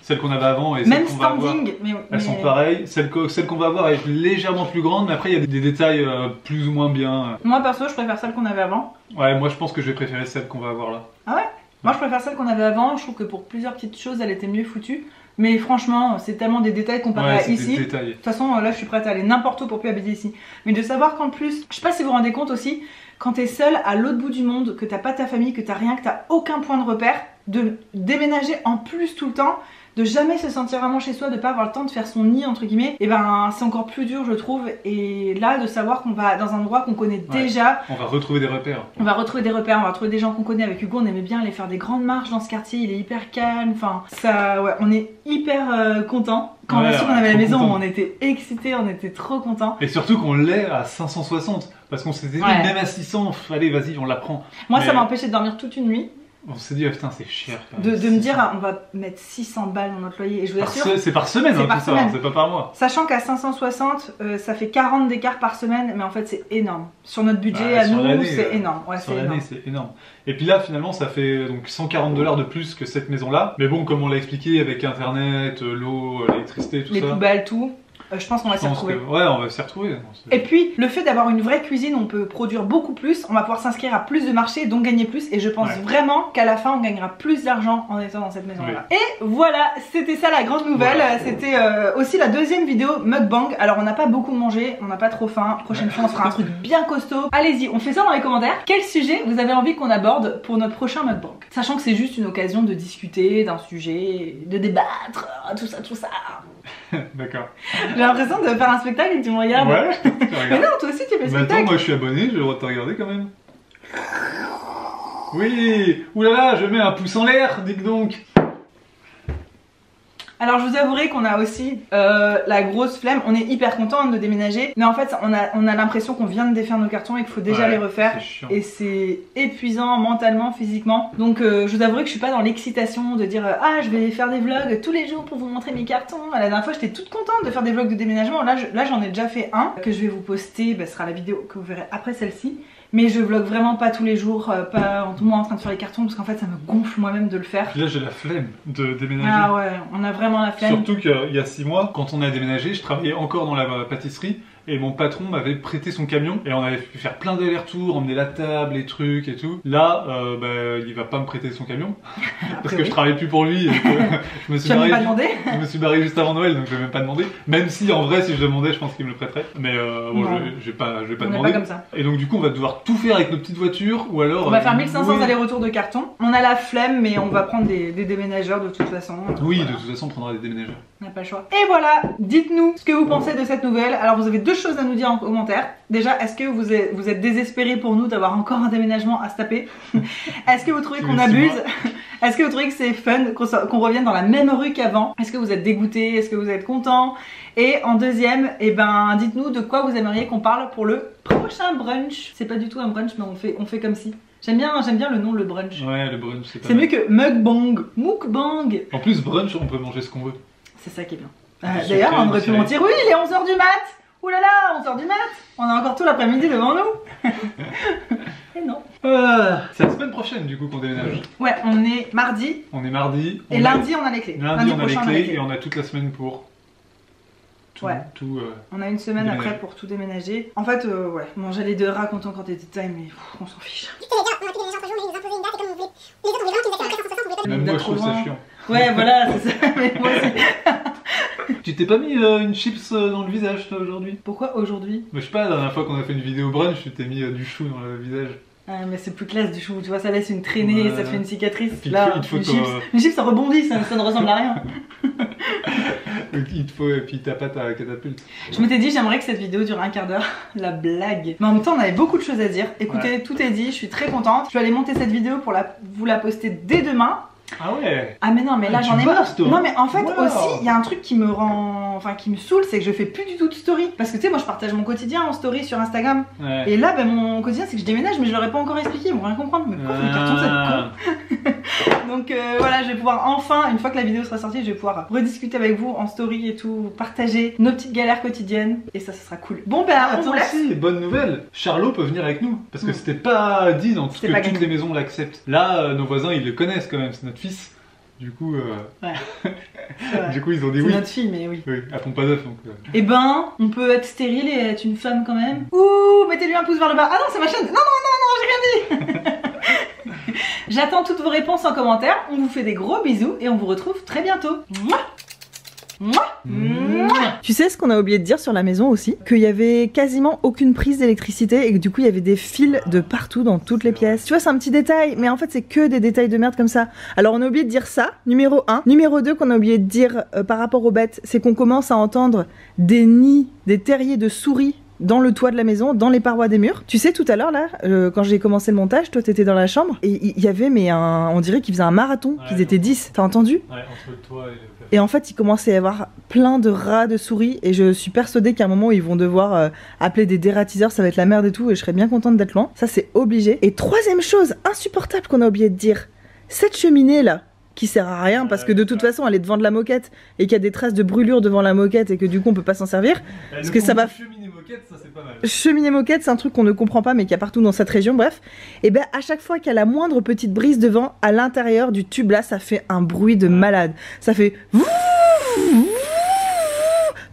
celle qu'on avait avant et Même celle qu'on va avoir. standing, mais Elles sont pareilles. Celle qu'on va avoir est légèrement plus grande, mais après, il y a des détails plus ou moins bien. moi perso, je préfère celle qu'on avait avant. Ouais, moi, je pense que je vais préférer celle qu'on va avoir là. Ah ouais? Moi je préfère celle qu'on avait avant, je trouve que pour plusieurs petites choses, elle était mieux foutue. Mais franchement, c'est tellement des détails comparé Ouais, à c'est ici. des De détails. toute façon, là, je suis prête à aller n'importe où pour plus habiter ici. Mais de savoir qu'en plus, je sais pas si vous vous rendez compte aussi, quand t'es seul à l'autre bout du monde, que t'as pas ta famille, que t'as rien, que t'as aucun point de repère, de déménager en plus tout le temps, de jamais se sentir vraiment chez soi, de pas avoir le temps de faire son nid entre guillemets, et ben c'est encore plus dur je trouve. Et là, de savoir qu'on va dans un endroit qu'on connaît déjà, On va retrouver des repères. on va retrouver des repères, on va retrouver des gens qu'on connaît. Avec Hugo, on aimait bien aller faire des grandes marches dans ce quartier, il est hyper calme, enfin ça, ouais, on est hyper content. Quand on a su qu'on avait la trop maison, content. on était excités, on était trop contents. Et surtout qu'on l'est à 560. Parce qu'on s'était dit, Ouais. même à 600, allez, vas-y, on la prend. Moi, Mais ça m'a empêché de dormir toute une nuit, On s'est dit, ah, putain, c'est cher. Quand même. de me dire, ah, on va mettre 600 balles dans notre loyer. Et je vous assure, C'est par semaine, C'est hein, par tout ça, semaine. hein, c'est pas par mois. sachant qu'à 560, ça fait 40 d'écart par semaine, mais en fait, c'est énorme. Sur notre budget, Bah, à sur nous, l'année, c'est énorme. Ouais, Sur c'est énorme. l'année, c'est énorme. Et puis là, finalement, ça fait donc $140 de plus que cette maison-là. Mais bon, comme on l'a expliqué, avec Internet, l'eau, l'électricité, tout Les ça. poubelles, tout. Je pense qu'on va je s'y pense retrouver. que- Ouais, on va s'y retrouver. Et puis, le fait d'avoir une vraie cuisine, on peut produire beaucoup plus, on va pouvoir s'inscrire à plus de marchés, donc gagner plus, et je pense Ouais. vraiment qu'à la fin, on gagnera plus d'argent en étant dans cette maison-là. Et voilà, c'était ça la grande nouvelle, Voilà. c'était aussi la deuxième vidéo mukbang. Alors, on n'a pas beaucoup mangé, on n'a pas trop faim, prochaine fois, on se fera un truc bien costaud. Allez-y, on fait ça dans les commentaires. Quel sujet vous avez envie qu'on aborde pour notre prochain mukbang? Sachant que c'est juste une occasion de discuter d'un sujet, de débattre, tout ça, tout ça. D'accord. J'ai l'impression de faire un spectacle et tu me regardes. Ouais, tu Mais regardes. non, toi aussi tu fais Mais spectacle. attends, moi je suis abonné, j'ai le droit de te regarder quand même. Oui. Oulala, je mets un pouce en l'air, dis donc. Alors je vous avouerai qu'on a aussi la grosse flemme, on est hyper content de déménager, mais en fait on a l'impression qu'on vient de défaire nos cartons et qu'il faut déjà Ouais, les refaire. c'est chiant. Et c'est épuisant mentalement, physiquement. Donc je vous avouerai que je suis pas dans l'excitation de dire ah je vais faire des vlogs tous les jours pour vous montrer mes cartons. La dernière fois j'étais toute contente de faire des vlogs de déménagement. Là j'en ai déjà fait un que je vais vous poster, ce sera la vidéo que vous verrez après celle-ci. Mais je vlog vraiment pas tous les jours, pas moi en train de faire les cartons parce qu'en fait ça me gonfle moi-même de le faire. Puis là j'ai la flemme de déménager. Ah ouais, on a vraiment la flemme. Surtout qu'il y a 6 mois, quand on a déménagé, je travaillais encore dans la pâtisserie et mon patron m'avait prêté son camion et on avait pu faire plein d'allers-retours, emmener la table, les trucs et tout. Là, il va pas me prêter son camion parce que je travaille plus pour lui. Et que je me suis Tu as même barré. pas demandé? Je me suis barré juste avant Noël, donc je vais même pas demander. Même si en vrai, si je demandais, je pense qu'il me le prêterait. Mais bon, Non. je vais pas On n'est demander. pas comme ça. Et donc du coup, on va devoir tout faire avec nos petites voitures ou alors. On va faire 1500 louer. allers-retours de carton. On a la flemme, mais on va prendre des déménageurs de toute façon. Oui, Voilà. de toute façon, on prendra des déménageurs. On n'a pas le choix. Et voilà, dites-nous ce que vous pensez de cette nouvelle. Alors vous avez deux choses à nous dire en commentaire. Déjà, est-ce que vous êtes désespérés pour nous d'avoir encore un déménagement à se taper? Est-ce que vous trouvez Tous qu'on les 6 abuse? mois. Est-ce que vous trouvez que c'est fun qu'on revienne dans la même rue qu'avant? Est-ce que vous êtes dégoûtés? Est-ce que vous êtes contents? Et en deuxième, dites-nous de quoi vous aimeriez qu'on parle pour le prochain brunch. C'est pas du tout un brunch, mais on fait comme si. J'aime bien le nom, le brunch. Ouais, le brunch, c'est pas C'est mal. mieux que mukbang. Mukbang. En plus, brunch, on peut manger ce qu'on veut. C'est ça qui est bien. Je suis D'ailleurs, très on aurait pu série. mentir. Oui, il est 11h du mat. Ouh là là, 11h du mat. On a encore tout l'après-midi devant nous. Et non. C'est la semaine prochaine, du coup, qu'on déménage. Ouais, on est mardi. On est mardi. Et lundi, on a les clés. Lundi, on a les prochain, clés et on a toute la semaine pour Ouais. tout On a une semaine déménager. après pour tout déménager. En fait, ouais, bon, j'allais de raconter encore des détails, mais on s'en fiche. Même moi, je trouve ça chiant. Ouais, voilà, c'est ça, mais moi aussi. Tu t'es pas mis une chips dans le visage, toi, aujourd'hui? Pourquoi aujourd'hui? Bah, je sais pas, la dernière fois qu'on a fait une vidéo brunch, tu t'es mis du chou dans le visage. Ah, mais c'est plus classe du chou, tu vois, ça laisse une traînée, Ouais. ça te fait une cicatrice. Puis Là, il te faut une chips, ça rebondit, ça ne ressemble à rien. Il te faut, et puis t'as pas ta catapulte. Je m'étais dit, j'aimerais que cette vidéo dure un quart d'heure, la blague. Mais en même temps, on avait beaucoup de choses à dire. Écoutez, Ouais. tout est dit, je suis très contente. Je vais aller monter cette vidéo pour vous la poster dès demain. Ah ouais. Ah mais non, mais là Ah, j'en tu ai marre. bosses, toi. Non mais en fait Wow. aussi, il y a un truc qui me rend... Enfin qui me saoule, c'est que je fais plus du tout de story. Parce que tu sais, moi je partage mon quotidien en story sur Instagram. Ouais. Et là, ben, mon quotidien c'est que je déménage, mais je leur ai pas encore expliqué, ils vont rien comprendre. Mais pourquoi vous carton cette con? Donc voilà, je vais pouvoir enfin, une fois que la vidéo sera sortie, je vais pouvoir rediscuter avec vous en story et tout, vous partager nos petites galères quotidiennes. Et ça sera cool. Bon ben, on vous Attends laisse. aussi, bonne nouvelle, Charlot peut venir avec nous. Parce que Mm. c'était pas dit dans C'était que pas toutes gagné. les maisons l'acceptent. Là, nos voisins, ils le connaissent quand même, c'est notre fils. Du coup, Ouais. du coup ils ont dit C'est oui. notre fille, mais oui. Oui, à Pompadov donc. Eh ben, on peut être stérile et être une femme quand même. Ouh, mettez-lui un pouce vers le bas. Ah non, c'est ma chaîne. Non, non, non, non, j'ai rien dit. J'attends toutes vos réponses en commentaire. On vous fait des gros bisous et on vous retrouve très bientôt. Mouah. Mouah. Mouah. Tu sais ce qu'on a oublié de dire sur la maison aussi? Qu'il y avait quasiment aucune prise d'électricité et que du coup il y avait des fils de partout dans toutes les pièces. Tu vois, c'est un petit détail, mais en fait c'est que des détails de merde comme ça. Alors on a oublié de dire ça, numéro 1. Numéro 2 qu'on a oublié de dire par rapport aux bêtes, c'est qu'on commence à entendre des nids, des terriers de souris dans le toit de la maison, dans les parois des murs. Tu sais, tout à l'heure, là, quand j'ai commencé le montage, toi t'étais dans la chambre, et il y avait, mais on dirait qu'ils faisaient un marathon, Ouais, qu'ils étaient 10, t'as entendu? Ouais, entre toi et le père. Et en fait, il commençait à y avoir plein de rats, de souris, et je suis persuadée qu'à un moment, ils vont devoir appeler des dératiseurs, ça va être la merde et tout, et je serais bien contente d'être loin. Ça, c'est obligé. Et troisième chose insupportable qu'on a oublié de dire, cette cheminée-là, qui sert à rien parce que de toute façon elle est devant de la moquette et qu'il y a des traces de brûlure devant la moquette et que du coup on peut pas s'en servir. Parce que ça va- Cheminée moquette, ça c'est pas mal. Cheminée moquette, c'est un truc qu'on ne comprend pas mais qu'il y a partout dans cette région, bref. Et ben à chaque fois qu'il y a la moindre petite brise devant, à l'intérieur du tube là, ça fait un bruit de malade. Ça fait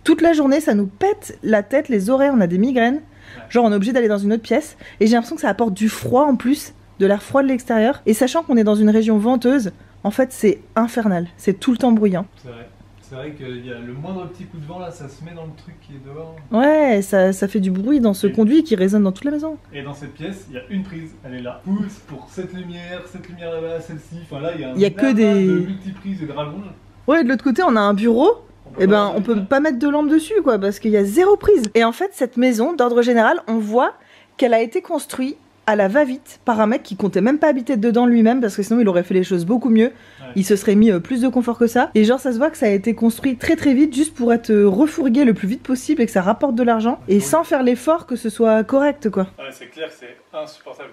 toute la journée, ça nous pète la tête, les oreilles, on a des migraines. Genre on est obligé d'aller dans une autre pièce et j'ai l'impression que ça apporte du froid en plus, de l'air froid de l'extérieur. Et sachant qu'on est dans une région venteuse, en fait c'est infernal, c'est tout le temps bruyant. C'est vrai. C'est vrai qu'il y a le moindre petit coup de vent là, ça se met dans le truc qui est dehors. Ouais, ça fait du bruit dans ce conduit qui résonne dans toute la maison. Et dans cette pièce, il y a une prise, elle est là. Pouce pour cette lumière là-bas, celle-ci. Enfin là, il y a un Il y a que amas des- de multiprises et de rallonges. Ouais, de l'autre côté on a un bureau. peut Eh pas ben, avoir on de peut lumière. pas mettre de lampe dessus, quoi, parce qu'il y a zéro prise. Et en fait, cette maison, d'ordre général, on voit qu'elle a été construite à la va-vite par un mec qui comptait même pas habiter dedans lui-même, parce que sinon il aurait fait les choses beaucoup mieux. Ouais. Il se serait mis plus de confort que ça. Et genre, ça se voit que ça a été construit très très vite, juste pour être refourgué le plus vite possible et que ça rapporte de l'argent. Et Oui. sans faire l'effort que ce soit correct, quoi. Ouais, c'est clair, c'est insupportable.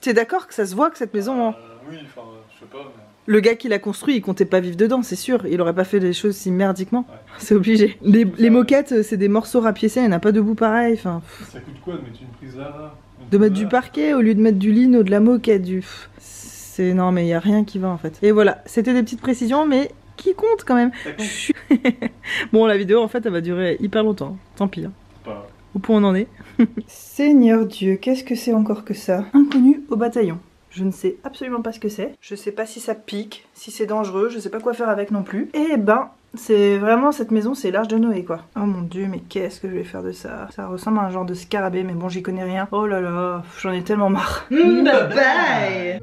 T'es d'accord que ça se voit que cette maison, hein, Oui, enfin, je sais pas. Mais... le gars qui l'a construit, il comptait pas vivre dedans, c'est sûr. Il aurait pas fait les choses si merdiquement. Ouais. C'est obligé. Les moquettes, c'est des morceaux rapiécés, il n'y en a pas debout pareil. Enfin, Ça coûte quoi de mettre une prise là de mettre du parquet au lieu de mettre du lino, de la moquette, du... C'est... Non, mais il y a rien qui va, en fait. Et voilà, c'était des petites précisions, mais qui comptent quand même. Bon, la vidéo, en fait, elle va durer hyper longtemps. Tant pis. Hein. Pas... Au point où on en est. Seigneur Dieu, qu'est-ce que c'est encore que ça? Inconnu au bataillon. Je ne sais absolument pas ce que c'est. Je sais pas si ça pique, si c'est dangereux, je sais pas quoi faire avec non plus. Et ben, c'est vraiment, cette maison, c'est l'Arche de Noé, quoi. Oh mon Dieu, mais qu'est-ce que je vais faire de ça? Ça ressemble à un genre de scarabée, mais bon, j'y connais rien. Oh là là, j'en ai tellement marre. Bye bye.